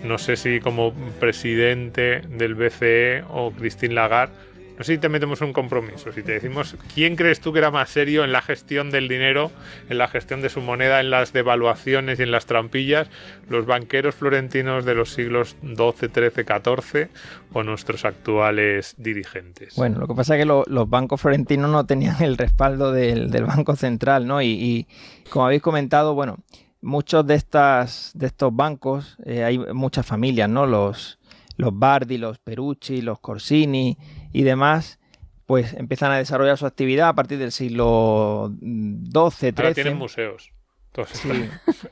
S3: no sé si como presidente del BCE o Christine Lagarde, no sé si te metemos un compromiso, si te decimos quién crees tú que era más serio en la gestión del dinero, en la gestión de su moneda, en las devaluaciones y en las trampillas, los banqueros florentinos de los siglos XII, XIII, XIV o nuestros actuales dirigentes.
S4: Bueno, lo que pasa es que los bancos florentinos no tenían el respaldo del Banco Central, ¿no? Y como habéis comentado, bueno, muchos de estos bancos, hay muchas familias, ¿no? Los Bardi, los Perucci, los Corsini y demás, pues empiezan a desarrollar su actividad a partir del siglo XII, XIII.
S3: Ahora tienen museos.
S4: Sí.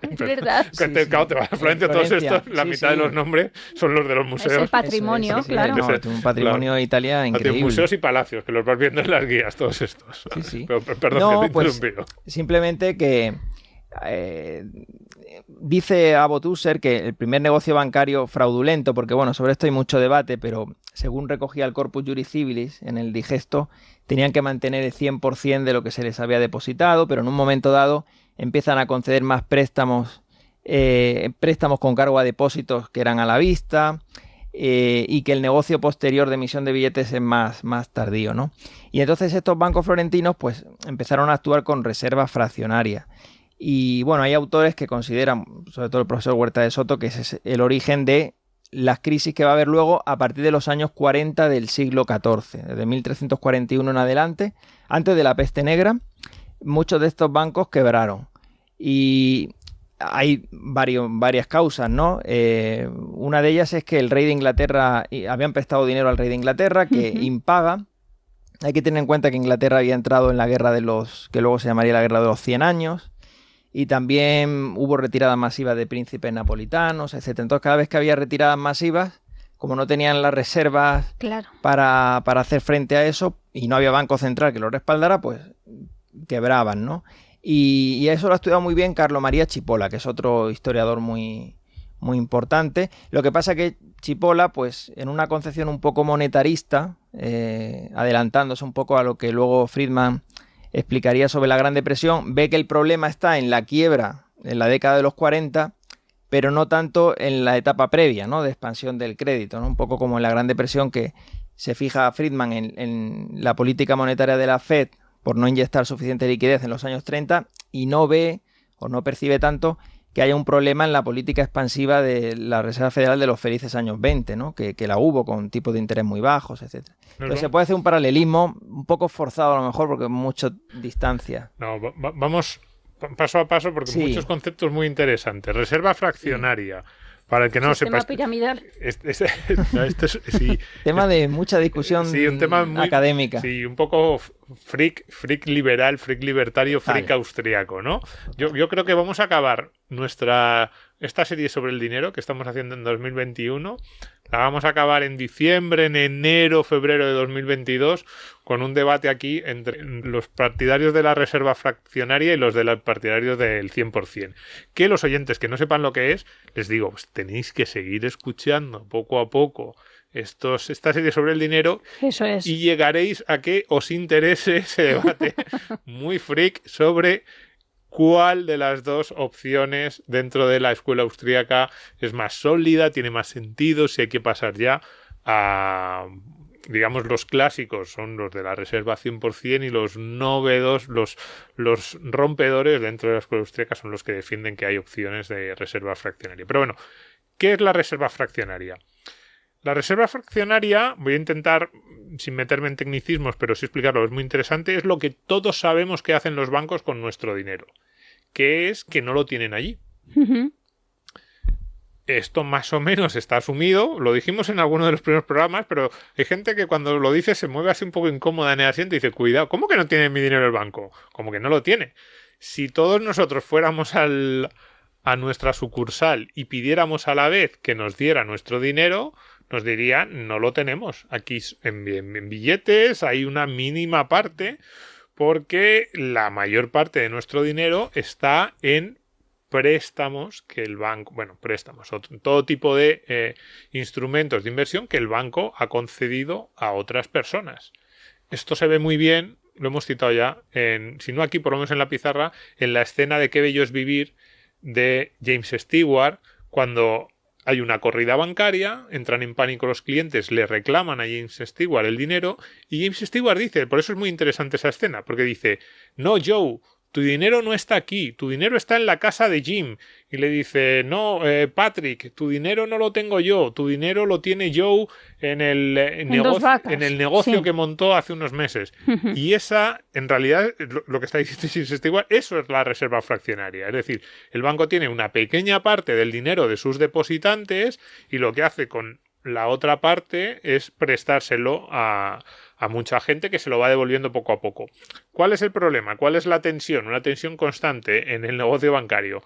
S2: Es verdad.
S3: Claro, te vas a Florencia, todos estos, la mitad de los nombres son los de los museos.
S2: Es el patrimonio, claro.
S4: No, es un patrimonio italiano increíble.
S3: Museos y palacios, que los vas viendo en las guías, todos estos.
S4: Sí.
S3: Pero, perdón, que te he interrumpido.
S4: Simplemente que dice Abbott User que el primer negocio bancario fraudulento, porque bueno, sobre esto hay mucho debate, pero según recogía el Corpus Juris Civilis en el digesto, tenían que mantener el 100% de lo que se les había depositado, pero en un momento dado empiezan a conceder más préstamos con cargo a depósitos que eran a la vista, y que el negocio posterior de emisión de billetes es más tardío, ¿no? Y entonces estos bancos florentinos pues empezaron a actuar con reservas fraccionarias. Y bueno, hay autores que consideran, sobre todo el profesor Huerta de Soto, que ese es el origen de las crisis que va a haber luego a partir de los años 40 del siglo XIV, desde 1341 en adelante, antes de la peste negra. Muchos de estos bancos quebraron y hay varias causas, ¿no? Una de ellas es que el rey de Inglaterra, habían prestado dinero al rey de Inglaterra que impaga. Hay que tener en cuenta que Inglaterra había entrado en la guerra que luego se llamaría la guerra de los 100 años, y también hubo retiradas masivas de príncipes napolitanos, etc. Entonces cada vez que había retiradas masivas, como no tenían las reservas para hacer frente a eso y no había banco central que lo respaldara, pues quebraban, ¿no? Y eso lo ha estudiado muy bien Carlo Maria Cipolla, que es otro historiador muy, muy importante. Lo que pasa que Cipolla, pues en una concepción un poco monetarista, adelantándose un poco a lo que luego Friedman explicaría sobre la Gran Depresión, ve que el problema está en la quiebra en la década de los 40, pero no tanto en la etapa previa, ¿no?, de expansión del crédito, ¿no? Un poco como en la Gran Depresión, que se fija Friedman en la política monetaria de la Fed por no inyectar suficiente liquidez en los años 30 y no ve o no percibe tanto que haya un problema en la política expansiva de la Reserva Federal de los felices años 20, ¿no?, que la hubo con tipos de interés muy bajos, etc. Entonces se puede hacer un paralelismo un poco forzado a lo mejor porque mucha distancia.
S3: No, vamos paso a paso porque muchos conceptos muy interesantes. Reserva fraccionaria. Para el que no lo sepa.
S2: Sistema piramidal.
S4: Tema de mucha discusión
S3: un tema muy,
S4: académica.
S3: Sí, un poco freak liberal, freak libertario, freak austriaco, ¿no? Yo creo que vamos a acabar esta serie sobre el dinero que estamos haciendo en 2021. La vamos a acabar en diciembre, en enero, febrero de 2022, con un debate aquí entre los partidarios de la reserva fraccionaria y los de los partidarios del 100%. Que los oyentes que no sepan lo que es, les digo, pues tenéis que seguir escuchando poco a poco esta serie sobre el dinero.
S2: Eso es.
S3: Y llegaréis a que os interese ese debate muy freak sobre cuál de las dos opciones dentro de la escuela austríaca es más sólida, tiene más sentido, si hay que pasar ya a, digamos, los clásicos son los de la reserva 100% y los novedos, los rompedores dentro de la escuela austríaca son los que defienden que hay opciones de reserva fraccionaria. Pero bueno, ¿qué es la reserva fraccionaria? La reserva fraccionaria, voy a intentar, sin meterme en tecnicismos, pero sí explicarlo, es muy interesante, es lo que todos sabemos que hacen los bancos con nuestro dinero, que es que no lo tienen allí.
S2: Uh-huh.
S3: Esto más o menos está asumido, lo dijimos en alguno de los primeros programas, pero hay gente que cuando lo dice se mueve así un poco incómoda en el asiento y dice, cuidado, ¿cómo que no tiene mi dinero el banco? Como que no lo tiene. Si todos nosotros fuéramos a nuestra sucursal y pidiéramos a la vez que nos diera nuestro dinero, nos dirían, no lo tenemos. Aquí en billetes hay una mínima parte porque la mayor parte de nuestro dinero está en préstamos que el banco, todo tipo de instrumentos de inversión que el banco ha concedido a otras personas. Esto se ve muy bien, lo hemos citado ya, si no aquí, por lo menos en la pizarra, en la escena de Qué bello es vivir de James Stewart, cuando hay una corrida bancaria, entran en pánico los clientes, le reclaman a James Stewart el dinero y James Stewart dice, por eso es muy interesante esa escena, porque dice, no Joe, tu dinero no está aquí, tu dinero está en la casa de Jim. Y le dice, no, Patrick, tu dinero no lo tengo yo, tu dinero lo tiene Joe en el negocio
S2: sí,
S3: que montó hace unos meses. Uh-huh. Y esa, en realidad, lo que está diciendo James Stewart, eso es la reserva fraccionaria. Es decir, el banco tiene una pequeña parte del dinero de sus depositantes y lo que hace con la otra parte es prestárselo a mucha gente que se lo va devolviendo poco a poco. ¿Cuál es el problema? ¿Cuál es la tensión? Una tensión constante en el negocio bancario.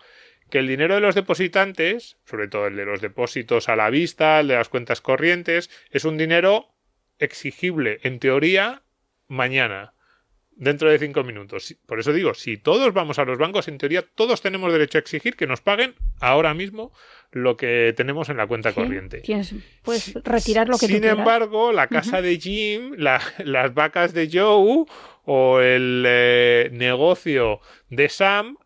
S3: Que el dinero de los depositantes, sobre todo el de los depósitos a la vista, el de las cuentas corrientes, es un dinero exigible, en teoría, mañana, dentro de 5 minutos. Por eso digo, si todos vamos a los bancos, en teoría todos tenemos derecho a exigir que nos paguen ahora mismo lo que tenemos en la cuenta corriente.
S2: Puedes retirar lo que tú quieras.
S3: Sin embargo, la casa de Jim, las vacas de Joe o el negocio de Sam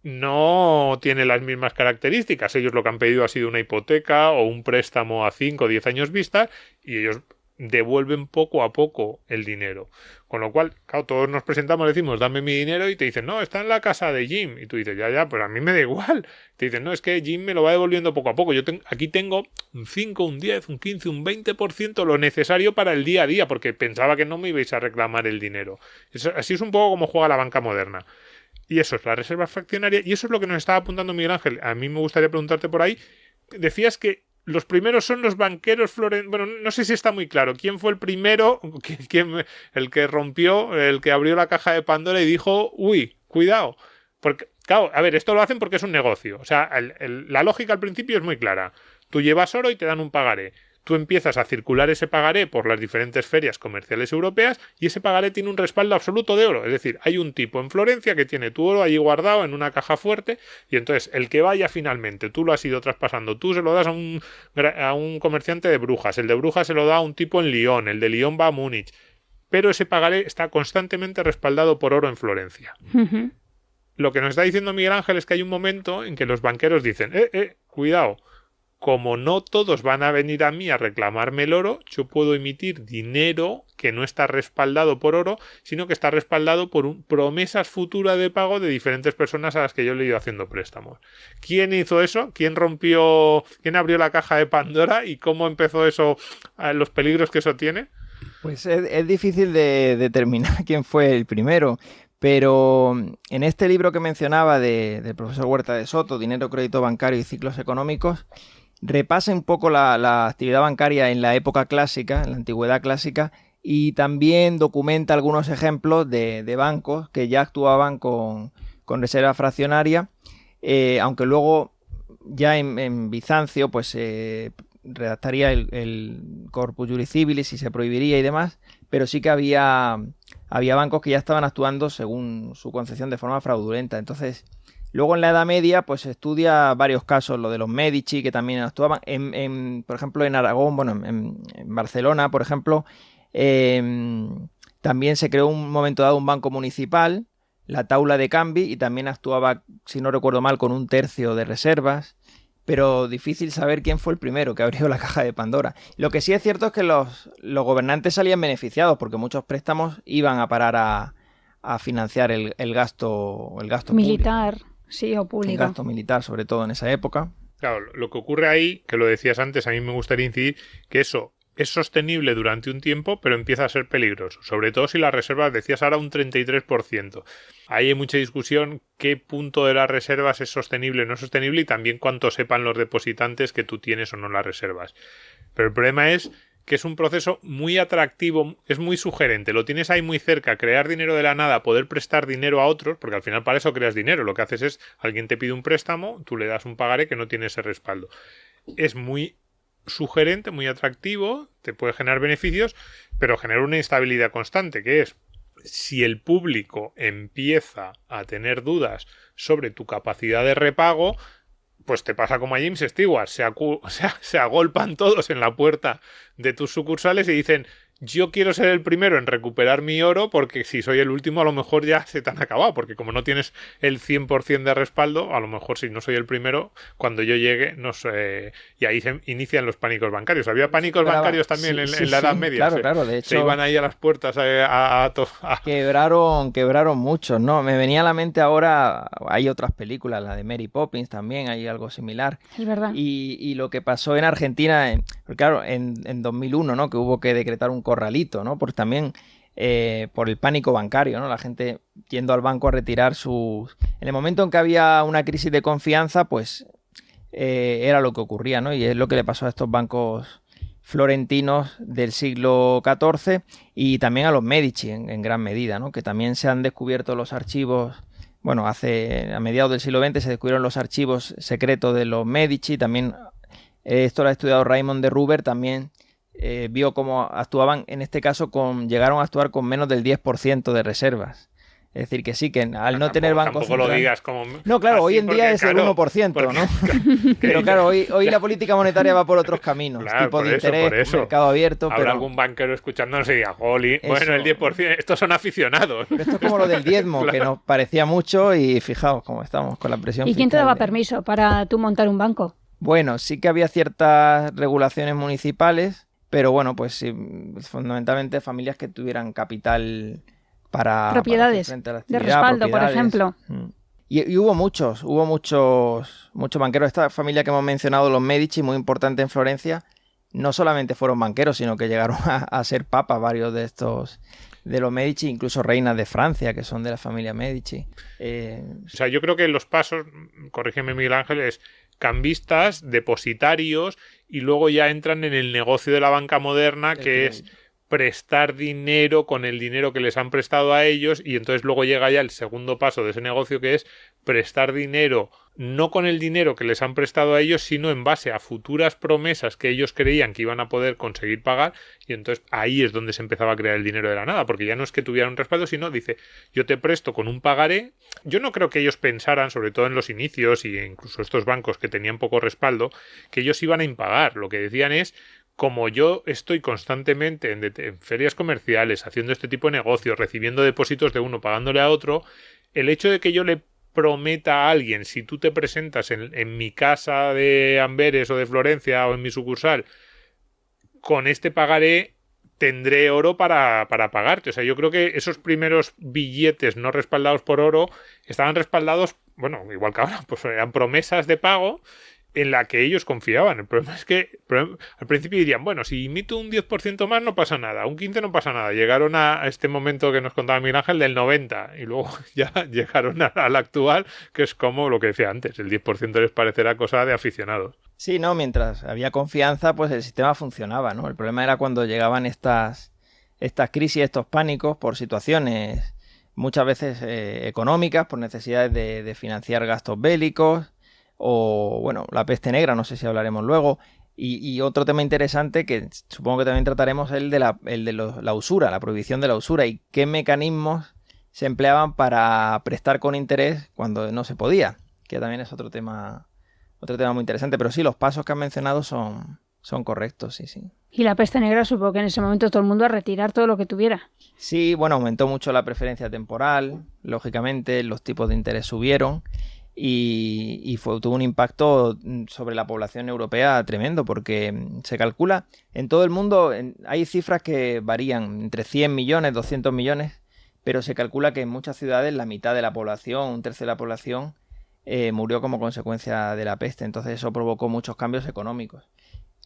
S3: no tiene las mismas características. Ellos lo que han pedido ha sido una hipoteca o un préstamo a 5 o 10 años vista y ellos devuelven poco a poco el dinero. Con lo cual, claro, todos nos presentamos, decimos, dame mi dinero y te dicen, no, está en la casa de Jim. Y tú dices, ya, pero a mí me da igual. Te dicen, no, es que Jim me lo va devolviendo poco a poco. Aquí tengo un 5, un 10, un 15, un 20% lo necesario para el día a día, porque pensaba que no me ibais a reclamar el dinero. Así es un poco como juega la banca moderna. Y eso es la reserva fraccionaria y eso es lo que nos estaba apuntando Miguel Ángel. A mí me gustaría preguntarte por ahí. Decías que los primeros son los banqueros florentinos. Bueno, no sé si está muy claro. ¿Quién fue el primero? El que rompió, el que abrió la caja de Pandora y dijo, uy, cuidado. Porque, claro, a ver, esto lo hacen porque es un negocio. O sea, la lógica al principio es muy clara. Tú llevas oro y te dan un pagaré. Tú empiezas a circular ese pagaré por las diferentes ferias comerciales europeas y ese pagaré tiene un respaldo absoluto de oro. Es decir, hay un tipo en Florencia que tiene tu oro allí guardado en una caja fuerte y entonces el que vaya finalmente, tú lo has ido traspasando, tú se lo das a un comerciante de Brujas, el de Brujas se lo da a un tipo en Lyon, el de Lyon va a Múnich, pero ese pagaré está constantemente respaldado por oro en Florencia.
S2: Uh-huh.
S3: lo que nos está diciendo Miguel Ángel es que hay un momento en que los banqueros dicen, cuidado, como no todos van a venir a mí a reclamarme el oro, yo puedo emitir dinero que no está respaldado por oro, sino que está respaldado por promesas futuras de pago de diferentes personas a las que yo le he ido haciendo préstamos. ¿Quién hizo eso? ¿Quién abrió la caja de Pandora y cómo empezó eso, los peligros que eso tiene?
S4: Pues es difícil de determinar quién fue el primero, pero en este libro que mencionaba del profesor Huerta de Soto, Dinero, Crédito Bancario y Ciclos Económicos, repasa un poco la actividad bancaria en la época clásica, en la antigüedad clásica, y también documenta algunos ejemplos de bancos que ya actuaban con reserva fraccionaria, aunque luego ya en Bizancio pues redactaría el Corpus Juris Civilis y se prohibiría y demás, pero sí que había bancos que ya estaban actuando según su concepción de forma fraudulenta. Entonces, luego en la Edad Media pues se estudia varios casos, lo de los Medici, que también actuaban, por ejemplo en Aragón, bueno, en Barcelona, por ejemplo, también se creó un momento dado un banco municipal, la Taula de Canvi, y también actuaba, si no recuerdo mal, con 1/3 de reservas, pero difícil saber quién fue el primero que abrió la caja de Pandora. Lo que sí es cierto es que los gobernantes salían beneficiados porque muchos préstamos iban a parar a financiar el gasto
S2: militar,
S4: público.
S2: Sí, o público.
S4: El gasto militar, sobre todo en esa época.
S3: Claro, lo que ocurre ahí, que lo decías antes, a mí me gustaría incidir, que eso es sostenible durante un tiempo, pero empieza a ser peligroso. Sobre todo si las reservas, decías ahora un 33%. Ahí hay mucha discusión qué punto de las reservas es sostenible o no sostenible y también cuánto sepan los depositantes que tú tienes o no las reservas. Pero el problema es que es un proceso muy atractivo, es muy sugerente, lo tienes ahí muy cerca, crear dinero de la nada, poder prestar dinero a otros, porque al final para eso creas dinero, lo que haces es, alguien te pide un préstamo, tú le das un pagaré que no tiene ese respaldo. Es muy sugerente, muy atractivo, te puede generar beneficios, pero genera una instabilidad constante, que es, si el público empieza a tener dudas sobre tu capacidad de repago, pues te pasa como a James Stewart, se agolpan todos en la puerta de tus sucursales y dicen, yo quiero ser el primero en recuperar mi oro porque si soy el último a lo mejor ya se te han acabado, porque como no tienes el 100% de respaldo, a lo mejor si no soy el primero, cuando yo llegue, no sé, y ahí se inician los pánicos bancarios. Había pánicos bancarios también en la Edad Media.
S4: Claro, de hecho,
S3: se iban ahí a las puertas a
S4: Quebraron muchos, ¿no? Me venía a la mente ahora, hay otras películas, la de Mary Poppins también, hay algo similar.
S2: Es verdad.
S4: Y lo que pasó en Argentina, claro, en 2001, ¿no? Que hubo que decretar un corralito, ¿no? Porque también por el pánico bancario, ¿no? La gente yendo al banco a retirar sus... En el momento en que había una crisis de confianza, pues era lo que ocurría, ¿no? Y es lo que le pasó a estos bancos florentinos del siglo XIV y también a los Medici en gran medida, ¿no? Que también se han descubierto los archivos, bueno, a mediados del siglo XX se descubrieron los archivos secretos de los Medici, también esto lo ha estudiado Raymond de Ruber, también vio cómo actuaban, en este caso llegaron a actuar con menos del 10% de reservas. Es decir, que sí, que al no tener banco
S3: central... Tampoco lo digas como...
S4: No, claro, hoy en día es el 1%, ¿no? Pero claro, hoy la política monetaria va por otros caminos.
S3: Claro,
S4: tipo de interés, mercado abierto...
S3: Habrá algún banquero escuchándonos y diga, jolín, bueno, el 10%, estos son aficionados.
S4: Pero esto es como lo del diezmo, claro, que nos parecía mucho y fijaos cómo estamos con la presión
S2: ¿Y quién te
S4: fiscal
S2: daba permiso para tú montar un banco?
S4: Bueno, sí que había ciertas regulaciones municipales, pero bueno, pues sí, fundamentalmente familias que tuvieran capital para
S2: propiedades de respaldo, por ejemplo.
S4: Y hubo muchos banqueros. Esta familia que hemos mencionado, los Medici, muy importante en Florencia, no solamente fueron banqueros, sino que llegaron a ser papas varios de estos, de los Medici, incluso reinas de Francia, que son de la familia Medici.
S3: O sea, yo creo que los pasos, corrígeme Miguel Ángel, es cambistas, depositarios, y luego ya entran en el negocio de la banca moderna, que es prestar dinero con el dinero que les han prestado a ellos, y entonces luego llega ya el segundo paso de ese negocio, que es prestar dinero no con el dinero que les han prestado a ellos, sino en base a futuras promesas que ellos creían que iban a poder conseguir pagar, y entonces ahí es donde se empezaba a crear el dinero de la nada, porque ya no es que tuvieran un respaldo, sino dice, yo te presto con un pagaré. Yo no creo que ellos pensaran, sobre todo en los inicios y incluso estos bancos que tenían poco respaldo, que ellos iban a impagar. Lo que decían es, como yo estoy constantemente en ferias comerciales haciendo este tipo de negocios, recibiendo depósitos de uno, pagándole a otro, el hecho de que yo le prometa a alguien, si tú te presentas en mi casa de Amberes o de Florencia o en mi sucursal, con este pagaré, tendré oro para pagarte. O sea, yo creo que esos primeros billetes no respaldados por oro estaban respaldados, bueno, igual que ahora, pues eran promesas de pago en la que ellos confiaban. El problema es que al principio dirían, bueno, si imito un 10% más no pasa nada, un 15% no pasa nada. Llegaron a este momento que nos contaba Miguel Ángel del 90% y luego ya llegaron al actual, que es como lo que decía antes, el 10% les parecerá cosa de aficionados.
S4: Sí, no, mientras había confianza, pues el sistema funcionaba, ¿no? El problema era cuando llegaban estas crisis, estos pánicos por situaciones muchas veces económicas, por necesidades de financiar gastos bélicos, o, bueno, la peste negra, no sé si hablaremos luego. Y otro tema interesante que supongo que también trataremos es el de la usura, la prohibición de la usura y qué mecanismos se empleaban para prestar con interés cuando no se podía, que también es otro tema muy interesante. Pero sí, los pasos que han mencionado son correctos, sí.
S2: Y la peste negra, supongo que en ese momento todo el mundo a retirar todo lo que tuviera.
S4: Sí, bueno, aumentó mucho la preferencia temporal, lógicamente los tipos de interés subieron. Y tuvo un impacto sobre la población europea tremendo, porque se calcula en todo el mundo, hay cifras que varían entre 100 millones, 200 millones, pero se calcula que en muchas ciudades la mitad de la población, un tercio de la población, murió como consecuencia de la peste. Entonces eso provocó muchos cambios económicos.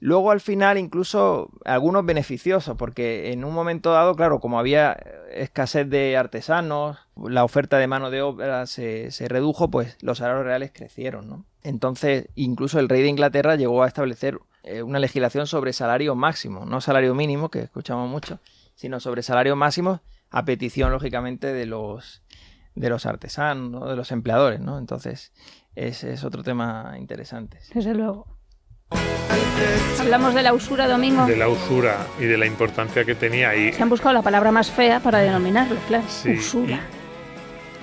S4: Luego al final incluso algunos beneficiosos, porque en un momento dado, claro, como había escasez de artesanos, la oferta de mano de obra se redujo, pues los salarios reales crecieron, ¿no? Entonces incluso el rey de Inglaterra llegó a establecer una legislación sobre salario máximo, no salario mínimo, que escuchamos mucho, sino sobre salario máximo a petición, lógicamente, de los artesanos, ¿no? De los empleadores, ¿no? Entonces ese es otro tema interesante.
S2: Desde luego. Hablamos de la usura, Domingo.
S3: De la usura y de la importancia que tenía. Y
S2: se han buscado la palabra más fea para denominarlo, claro.
S3: Sí,
S2: usura.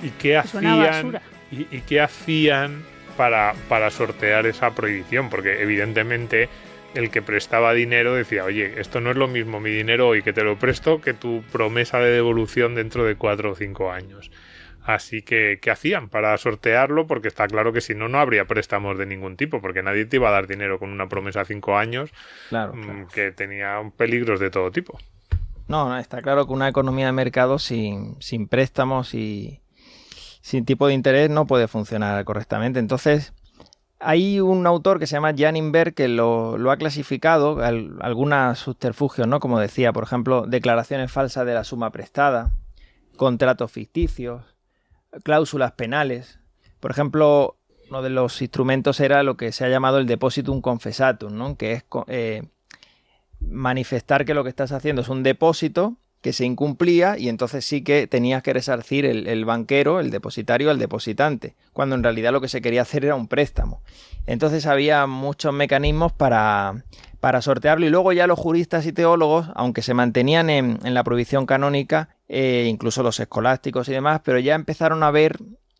S3: ¿Y qué hacían? ¿Y qué hacían para sortear esa prohibición? Porque evidentemente el que prestaba dinero decía, oye, esto no es lo mismo mi dinero hoy que te lo presto que tu promesa de devolución dentro de 4 o 5 años. Así que, ¿qué hacían para sortearlo? Porque está claro que si no, no habría préstamos de ningún tipo, porque nadie te iba a dar dinero con una promesa a 5 años, claro. Que tenía peligros de todo tipo.
S4: No, está claro que una economía de mercado sin préstamos y sin tipo de interés no puede funcionar correctamente. Entonces, hay un autor que se llama Jan Inberg que lo ha clasificado, algunos subterfugios, ¿no? Como decía, por ejemplo, declaraciones falsas de la suma prestada, contratos ficticios, cláusulas penales. Por ejemplo, uno de los instrumentos era lo que se ha llamado el depositum confessatum, ¿no? Que es manifestar que lo que estás haciendo es un depósito que se incumplía y entonces sí que tenías que resarcir el banquero, el depositario, al depositante, cuando en realidad lo que se quería hacer era un préstamo. Entonces había muchos mecanismos para sortearlo y luego ya los juristas y teólogos, aunque se mantenían en la prohibición canónica, incluso los escolásticos y demás, pero ya empezaron a ver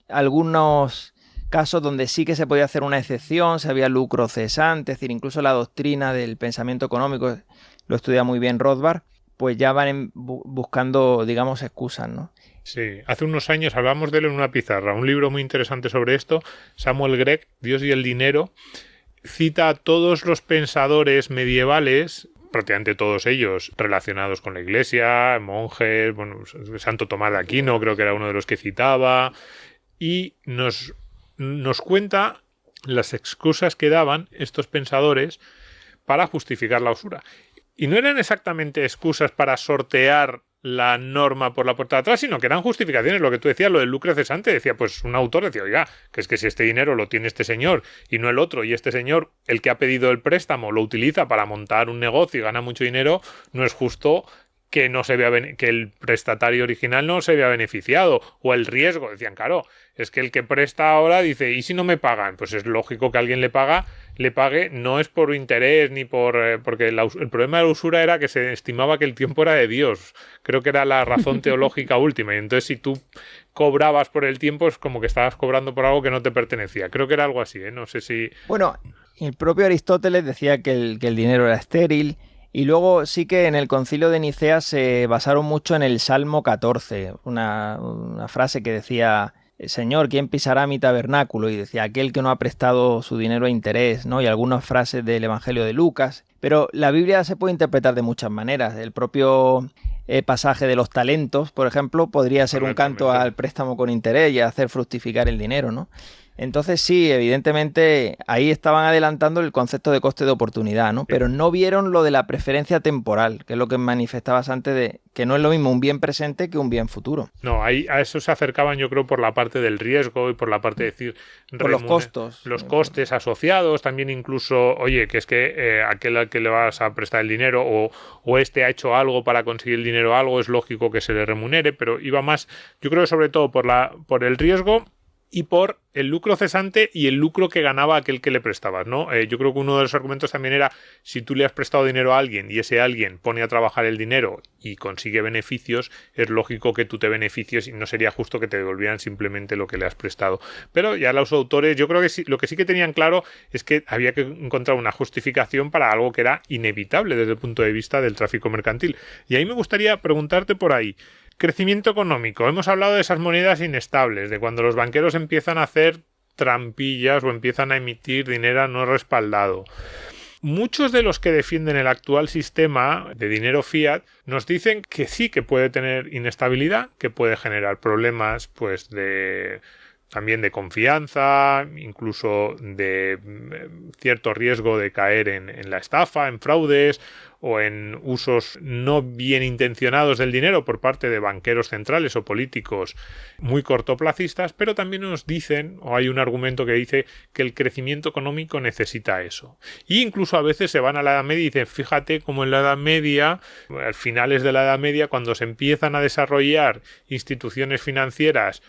S4: algunos casos donde sí que se podía hacer una excepción, se había lucro cesante, es decir, incluso la doctrina del pensamiento económico, lo estudia muy bien Rothbard, pues ya van buscando, digamos, excusas, ¿no?
S3: Sí, hace unos años hablamos de él en una pizarra, un libro muy interesante sobre esto, Samuel Gregg, Dios y el dinero, cita a todos los pensadores medievales, prácticamente todos ellos relacionados con la Iglesia, monjes, bueno, Santo Tomás de Aquino creo que era uno de los que citaba, y nos cuenta las excusas que daban estos pensadores para justificar la usura. Y no eran exactamente excusas para sortear la norma por la puerta de atrás, sino que eran justificaciones. Lo que tú decías, lo del lucro cesante, decía, pues un autor decía, oiga, que es que si este dinero lo tiene este señor y no el otro, y este señor, el que ha pedido el préstamo, lo utiliza para montar un negocio y gana mucho dinero, no es justo que no se vea que el prestatario original no se vea beneficiado, o el riesgo, decían, claro, es que el que presta ahora dice, ¿y si no me pagan? Pues es lógico que alguien le pague, no es por interés ni porque el problema de la usura era que se estimaba que el tiempo era de Dios, creo que era la razón teológica última, y entonces si tú cobrabas por el tiempo es como que estabas cobrando por algo que no te pertenecía, creo que era algo así, no sé si...
S4: Bueno, el propio Aristóteles decía que el dinero era estéril. Y luego sí que en el Concilio de Nicea se basaron mucho en el Salmo 14, una frase que decía Señor, ¿quién pisará mi tabernáculo? Y decía, aquel que no ha prestado su dinero a interés, ¿no? Y algunas frases del Evangelio de Lucas. Pero la Biblia se puede interpretar de muchas maneras. El propio pasaje de los talentos, por ejemplo, podría ser un canto al préstamo con interés y a hacer fructificar el dinero, ¿no? Entonces sí, evidentemente ahí estaban adelantando el concepto de coste de oportunidad, ¿no? Pero no vieron lo de la preferencia temporal, que es lo que manifestabas antes de que no es lo mismo un bien presente que un bien futuro.
S3: No, ahí a eso se acercaban yo creo por la parte del riesgo y por la parte de decir...
S4: Por los costos.
S3: Los costes asociados, también incluso, oye, que es que aquel al que le vas a prestar el dinero o este ha hecho algo para conseguir el dinero algo, es lógico que se le remunere, pero iba más, yo creo sobre todo por el riesgo y por el lucro cesante y el lucro que ganaba aquel que le prestabas, ¿no? Yo creo que uno de los argumentos también era, si tú le has prestado dinero a alguien y ese alguien pone a trabajar el dinero y consigue beneficios, es lógico que tú te beneficies y no sería justo que te devolvieran simplemente lo que le has prestado. Pero ya los autores, yo creo que sí, lo que sí que tenían claro es que había que encontrar una justificación para algo que era inevitable desde el punto de vista del tráfico mercantil. Y ahí me gustaría preguntarte por ahí, crecimiento económico. Hemos hablado de esas monedas inestables, de cuando los banqueros empiezan a hacer trampillas o empiezan a emitir dinero no respaldado. Muchos de los que defienden el actual sistema de dinero fiat nos dicen que sí que puede tener inestabilidad, que puede generar problemas pues también de confianza, incluso de cierto riesgo de caer en la estafa, en fraudes o en usos no bien intencionados del dinero por parte de banqueros centrales o políticos muy cortoplacistas, pero también nos dicen, o hay un argumento que dice que el crecimiento económico necesita eso. Y incluso a veces se van a la Edad Media y dicen, fíjate cómo en la Edad Media, a finales de la Edad Media, cuando se empiezan a desarrollar instituciones financieras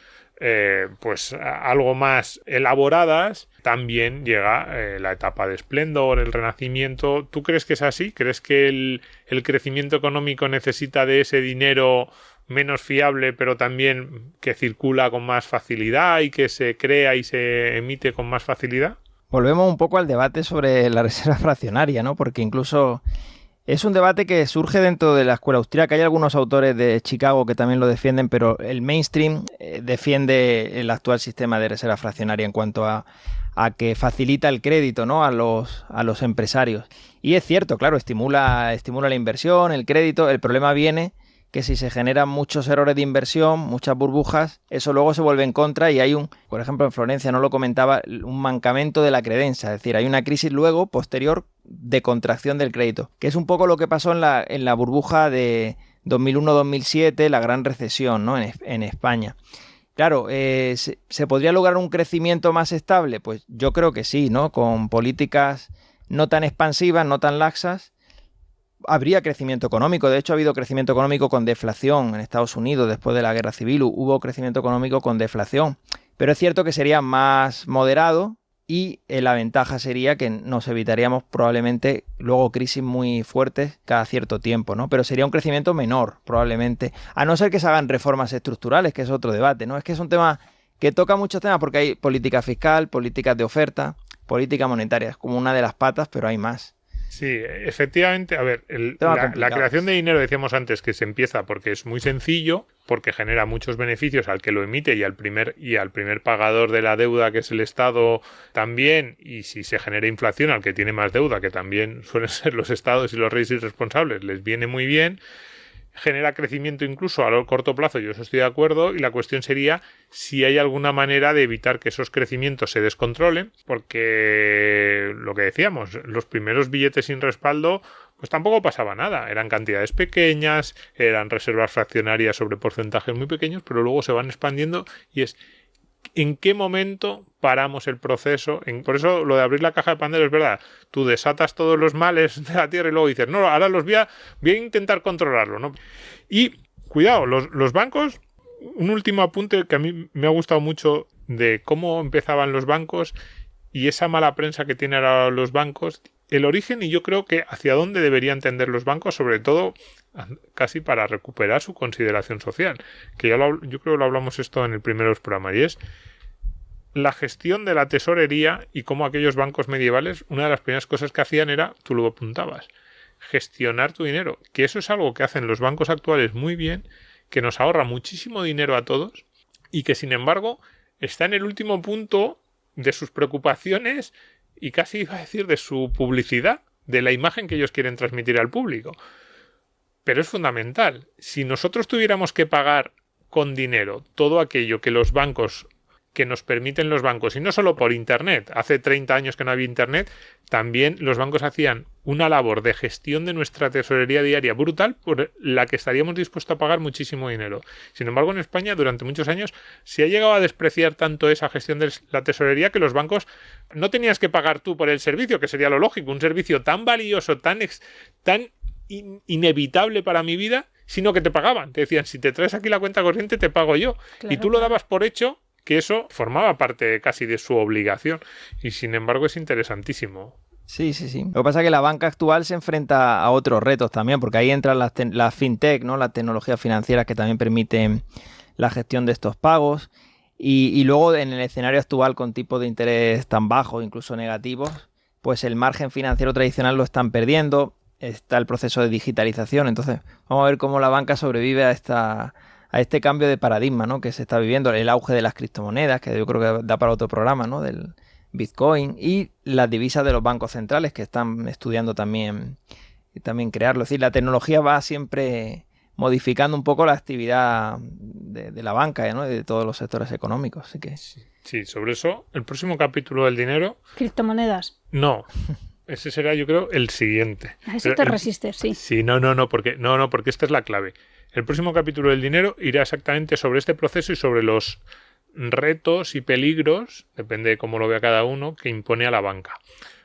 S3: pues algo más elaboradas, también llega la etapa de esplendor, el renacimiento. ¿Tú crees que es así? ¿Crees que el crecimiento económico necesita de ese dinero menos fiable, pero también que circula con más facilidad y que se crea y se emite con más facilidad?
S4: Volvemos un poco al debate sobre la reserva fraccionaria, ¿no? Porque incluso es un debate que surge dentro de la escuela austríaca. Hay algunos autores de Chicago que también lo defienden, pero el mainstream defiende el actual sistema de reserva fraccionaria en cuanto a que facilita el crédito, ¿no? a los empresarios. Y es cierto, claro, estimula la inversión, el crédito. El problema viene que si se generan muchos errores de inversión, muchas burbujas, eso luego se vuelve en contra y hay por ejemplo en Florencia, no lo comentaba, un mancamiento de la credencia, es decir, hay una crisis luego, posterior, de contracción del crédito, que es un poco lo que pasó en la burbuja de 2001-2007, la gran recesión, ¿no? en España. Claro, ¿se podría lograr un crecimiento más estable? Pues yo creo que sí, ¿no? Con políticas no tan expansivas, no tan laxas, habría crecimiento económico. De hecho, ha habido crecimiento económico con deflación en Estados Unidos después de la Guerra Civil. Hubo crecimiento económico con deflación. Pero es cierto que sería más moderado y la ventaja sería que nos evitaríamos probablemente luego crisis muy fuertes cada cierto tiempo, ¿no? Pero sería un crecimiento menor, probablemente. A no ser que se hagan reformas estructurales, que es otro debate, ¿no? Es que es un tema que toca muchos temas porque hay política fiscal, políticas de oferta, política monetaria. Es como una de las patas, pero hay más.
S3: Sí, efectivamente, a ver, la creación de dinero, decíamos antes, que se empieza porque es muy sencillo, porque genera muchos beneficios al que lo emite y al primer pagador de la deuda, que es el Estado, también, y si se genera inflación al que tiene más deuda, que también suelen ser los estados y los reyes irresponsables, les viene muy bien. Genera crecimiento incluso a corto plazo, yo eso estoy de acuerdo, y la cuestión sería si hay alguna manera de evitar que esos crecimientos se descontrolen, porque lo que decíamos, los primeros billetes sin respaldo pues tampoco pasaba nada, eran cantidades pequeñas, eran reservas fraccionarias sobre porcentajes muy pequeños, pero luego se van expandiendo y es ¿en qué momento paramos el proceso? Por eso lo de abrir la caja de Pandora es verdad. Tú desatas todos los males de la tierra y luego dices, no, ahora los voy a intentar controlarlo, ¿no? Y cuidado, los bancos, un último apunte que a mí me ha gustado mucho de cómo empezaban los bancos y esa mala prensa que tienen ahora los bancos, el origen y yo creo que hacia dónde deberían tender los bancos, sobre todo casi para recuperar su consideración social, que yo creo que lo hablamos esto en el primero de los programas, y es la gestión de la tesorería y cómo aquellos bancos medievales, una de las primeras cosas que hacían era, tú lo apuntabas, gestionar tu dinero, que eso es algo que hacen los bancos actuales muy bien, que nos ahorra muchísimo dinero a todos y que sin embargo está en el último punto de sus preocupaciones y casi iba a decir de su publicidad, de la imagen que ellos quieren transmitir al público. Pero es fundamental. Si nosotros tuviéramos que pagar con dinero todo aquello que los bancos, que nos permiten los bancos, y no solo por Internet, hace 30 años que no había Internet, también los bancos hacían una labor de gestión de nuestra tesorería diaria brutal por la que estaríamos dispuestos a pagar muchísimo dinero. Sin embargo, en España durante muchos años se ha llegado a despreciar tanto esa gestión de la tesorería que los bancos no tenías que pagar tú por el servicio, que sería lo lógico, un servicio tan valioso, tan inevitable para mi vida, sino que te pagaban. Te decían, si te traes aquí la cuenta corriente te pago yo. Claro, y tú lo dabas por hecho que eso formaba parte casi de su obligación. Y sin embargo es interesantísimo.
S4: Sí. Lo que pasa es que la banca actual se enfrenta a otros retos también, porque ahí entran las fintech, ¿no? Las tecnologías financieras que también permiten la gestión de estos pagos. Y luego en el escenario actual con tipos de interés tan bajos, incluso negativos, pues el margen financiero tradicional lo están perdiendo. Está el proceso de digitalización. Entonces vamos a ver cómo la banca sobrevive a este cambio de paradigma, ¿no? Que se está viviendo, el auge de las criptomonedas, que yo creo que da para otro programa, ¿no? Del Bitcoin, y las divisas de los bancos centrales que están estudiando también crearlo. Es decir, la tecnología va siempre modificando un poco la actividad de la banca, ¿no? Y de todos los sectores económicos. Así que
S3: sí, sobre eso, el próximo capítulo del dinero...
S2: ¿Criptomonedas?
S3: No. Ese será, yo creo, el siguiente.
S2: A eso te resistes, sí.
S3: Sí, porque esta es la clave. El próximo capítulo del dinero irá exactamente sobre este proceso y sobre los retos y peligros, depende de cómo lo vea cada uno, que impone a la banca.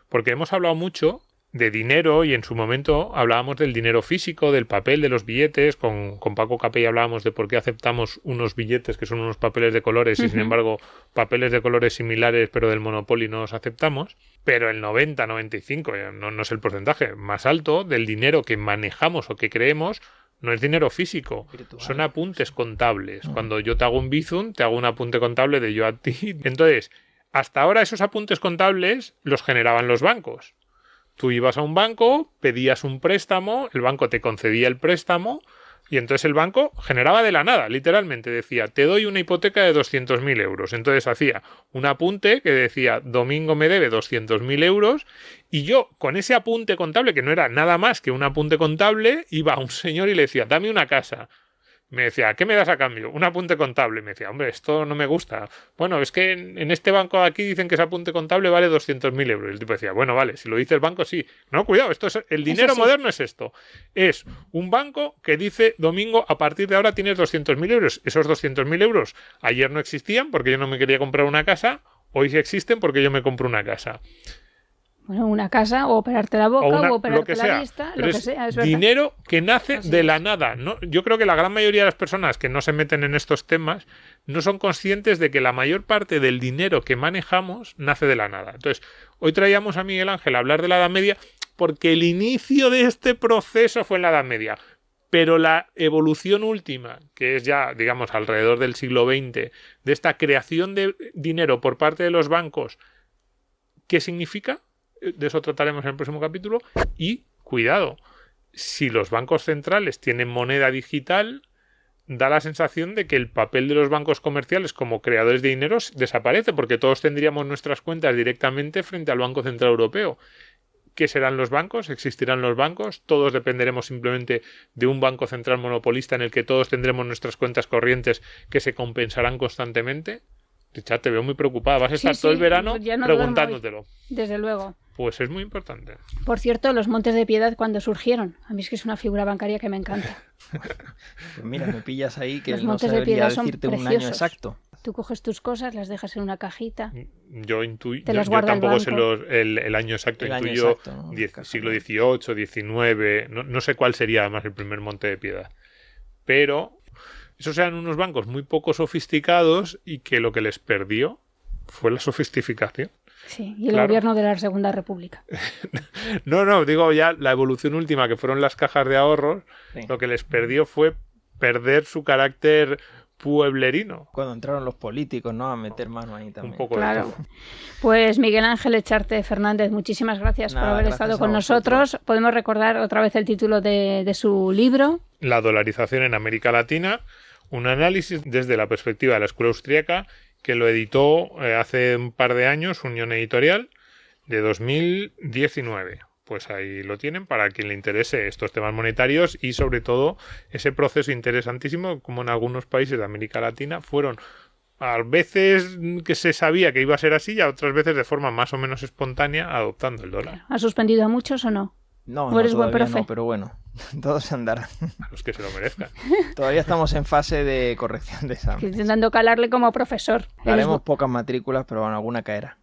S3: Porque hemos hablado mucho de dinero y en su momento hablábamos del dinero físico, del papel, de los billetes. Con Paco Capella hablábamos de por qué aceptamos unos billetes que son unos papeles de colores y sin embargo papeles de colores similares pero del Monopoly no los aceptamos. Pero el 90-95, no es el porcentaje más alto del dinero que manejamos o que creemos, no es dinero físico, son apuntes contables. Cuando yo te hago un Bizum, te hago un apunte contable de yo a ti. Entonces, hasta ahora esos apuntes contables los generaban los bancos. Tú ibas a un banco, pedías un préstamo, el banco te concedía el préstamo y entonces el banco generaba de la nada, literalmente decía, te doy una hipoteca de 200.000 euros. Entonces hacía un apunte que decía, Domingo me debe 200.000 euros y yo con ese apunte contable, que no era nada más que un apunte contable, iba a un señor y le decía, dame una casa. Me decía, ¿qué me das a cambio? Un apunte contable. Me decía, hombre, esto no me gusta. Bueno, es que en este banco aquí dicen que ese apunte contable vale 200.000 euros. El tipo decía, bueno, vale, si lo dice el banco, sí. No, cuidado, el dinero sí. Moderno es esto. Es un banco que dice, Domingo, a partir de ahora tienes 200.000 euros. Esos 200.000 euros ayer no existían porque yo no me quería comprar una casa. Hoy sí existen porque yo me compro una casa.
S2: Bueno, una casa, o operarte la boca, o operarte la vista, lo que sea, es verdad.
S3: Dinero que nace de la nada, ¿no? Yo creo que la gran mayoría de las personas que no se meten en estos temas no son conscientes de que la mayor parte del dinero que manejamos nace de la nada. Entonces, hoy traíamos a Miguel Ángel a hablar de la Edad Media porque el inicio de este proceso fue en la Edad Media. Pero la evolución última, que es ya, digamos, alrededor del siglo XX, de esta creación de dinero por parte de los bancos, ¿qué significa? De eso trataremos en el próximo capítulo. Y, cuidado, si los bancos centrales tienen moneda digital, da la sensación de que el papel de los bancos comerciales como creadores de dinero desaparece, porque todos tendríamos nuestras cuentas directamente frente al Banco Central Europeo. ¿Qué serán los bancos? ¿Existirán los bancos? ¿Todos dependeremos simplemente de un banco central monopolista en el que todos tendremos nuestras cuentas corrientes que se compensarán constantemente? Richard, te veo muy preocupada. Vas a estar todo el verano preguntándotelo.
S2: Desde luego.
S3: Pues es muy importante.
S2: Por cierto, los Montes de Piedad, ¿cuándo surgieron? A mí es que es una figura bancaria que me encanta.
S4: Pues mira, me pillas ahí que
S2: los
S4: no
S2: Montes de Piedad son
S4: decirte
S2: preciosos.
S4: Un año exacto.
S2: Tú coges tus cosas, las dejas en una cajita.
S3: Yo intuyo,
S2: yo
S3: tampoco sé el año exacto, intuyo
S4: ¿no?
S3: Siglo XVIII, XIX, no sé cuál sería además el primer Monte de Piedad. Pero esos eran unos bancos muy poco sofisticados y que lo que les perdió fue la sofisticación.
S2: Sí, y el gobierno de la Segunda República.
S3: No, digo ya la evolución última, que fueron las cajas de ahorros, sí. Lo que les perdió fue perder su carácter pueblerino.
S4: Cuando entraron los políticos, ¿no? A meter mano ahí también.
S3: Un poco
S2: claro.
S3: de todo.
S2: Pues Miguel Ángel Echarte Fernández, muchísimas gracias por haber estado con nosotros. Podemos recordar otra vez el título de su libro.
S3: La dolarización en América Latina, un análisis desde la perspectiva de la escuela austríaca que lo editó hace un par de años Unión Editorial, de 2019. Pues ahí lo tienen para quien le interese estos temas monetarios y sobre todo ese proceso interesantísimo como en algunos países de América Latina fueron a veces que se sabía que iba a ser así y a otras veces de forma más o menos espontánea adoptando el dólar.
S2: ¿Ha suspendido a muchos o no?
S4: No,
S2: ¿O eres buen
S4: todavía
S2: profe?
S4: no, pero bueno, todo se andará.
S3: A los que se lo merezcan.
S4: Todavía estamos en fase de corrección de examen.
S2: Intentando calarle como profesor.
S4: Haremos pocas matrículas, pero bueno, alguna caerá.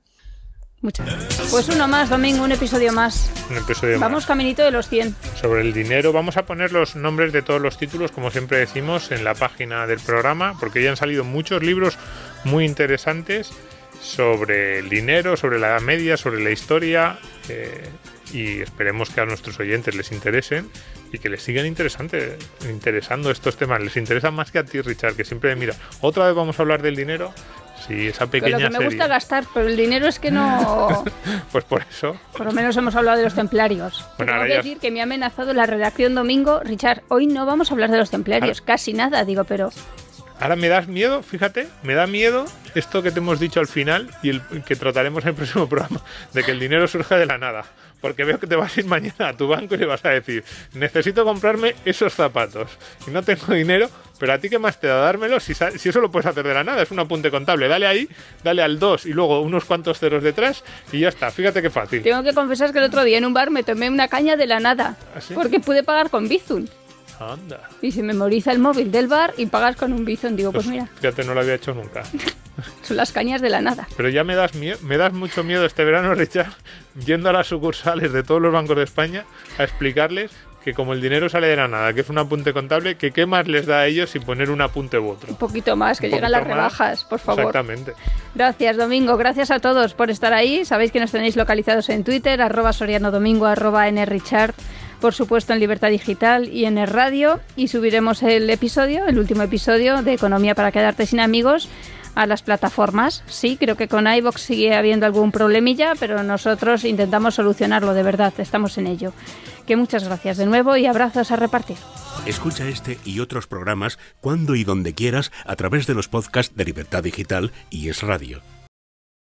S2: Muchas. Pues uno más, Domingo, un episodio más.
S3: Un episodio
S2: Vamos
S3: más.
S2: caminito de los 100.
S3: Sobre el dinero, vamos a poner los nombres de todos los títulos, como siempre decimos, en la página del programa, porque ya han salido muchos libros muy interesantes sobre el dinero, sobre la Edad Media, sobre la historia, y esperemos que a nuestros oyentes les interesen y que les sigan interesando estos temas. Les interesan más que a ti, Richard, que siempre mira, otra vez vamos a hablar del dinero. Sí, esa pequeña
S2: Con lo que me gusta
S3: serie.
S2: gastar, pero el dinero es que no...
S3: Pues por eso.
S2: Por lo menos hemos hablado de los templarios.
S3: Bueno,
S2: Tengo
S3: ahora
S2: que
S3: ya-
S2: decir que me ha amenazado la redacción Domingo. Richard, hoy no vamos a hablar de los templarios, casi nada, digo, pero...
S3: Ahora me das miedo, fíjate, me da miedo esto que te hemos dicho al final y el que trataremos en el próximo programa, de que el dinero surja de la nada. Porque veo que te vas a ir mañana a tu banco y le vas a decir, necesito comprarme esos zapatos y no tengo dinero, pero a ti qué más te da dármelo si eso lo puedes hacer de la nada, es un apunte contable. Dale ahí, dale al 2 y luego unos cuantos ceros detrás y ya está, fíjate qué fácil.
S2: Tengo que confesar que el otro día en un bar me tomé una caña de la nada.
S3: ¿Ah, sí?
S2: Porque pude pagar con Bizum.
S3: Anda.
S2: Y se memoriza el móvil del bar y pagas con un Bizum. Digo, pues mira,
S3: Fíjate, no lo había hecho nunca.
S2: son las cañas de la nada.
S3: Pero ya me das mucho miedo este verano, Richard, yendo a las sucursales de todos los bancos de España a explicarles que como el dinero sale de la nada, que es un apunte contable, que qué más les da a ellos sin poner un apunte u otro.
S2: Un poquito más, que
S3: Un
S2: llegan las
S3: poquito más.
S2: rebajas, por favor.
S3: Exactamente.
S2: Gracias, Domingo. Gracias a todos por estar ahí. Sabéis que nos tenéis localizados en Twitter, @sorianodomingo, @nrichard, por supuesto en Libertad Digital y en el radio. Y subiremos el último episodio de Economía para quedarte sin amigos, a las plataformas. Sí, creo que con iVoox sigue habiendo algún problemilla, pero nosotros intentamos solucionarlo, de verdad, estamos en ello. Que muchas gracias de nuevo y abrazos a repartir.
S1: Escucha este y otros programas cuando y donde quieras a través de los podcasts de Libertad Digital y Es Radio.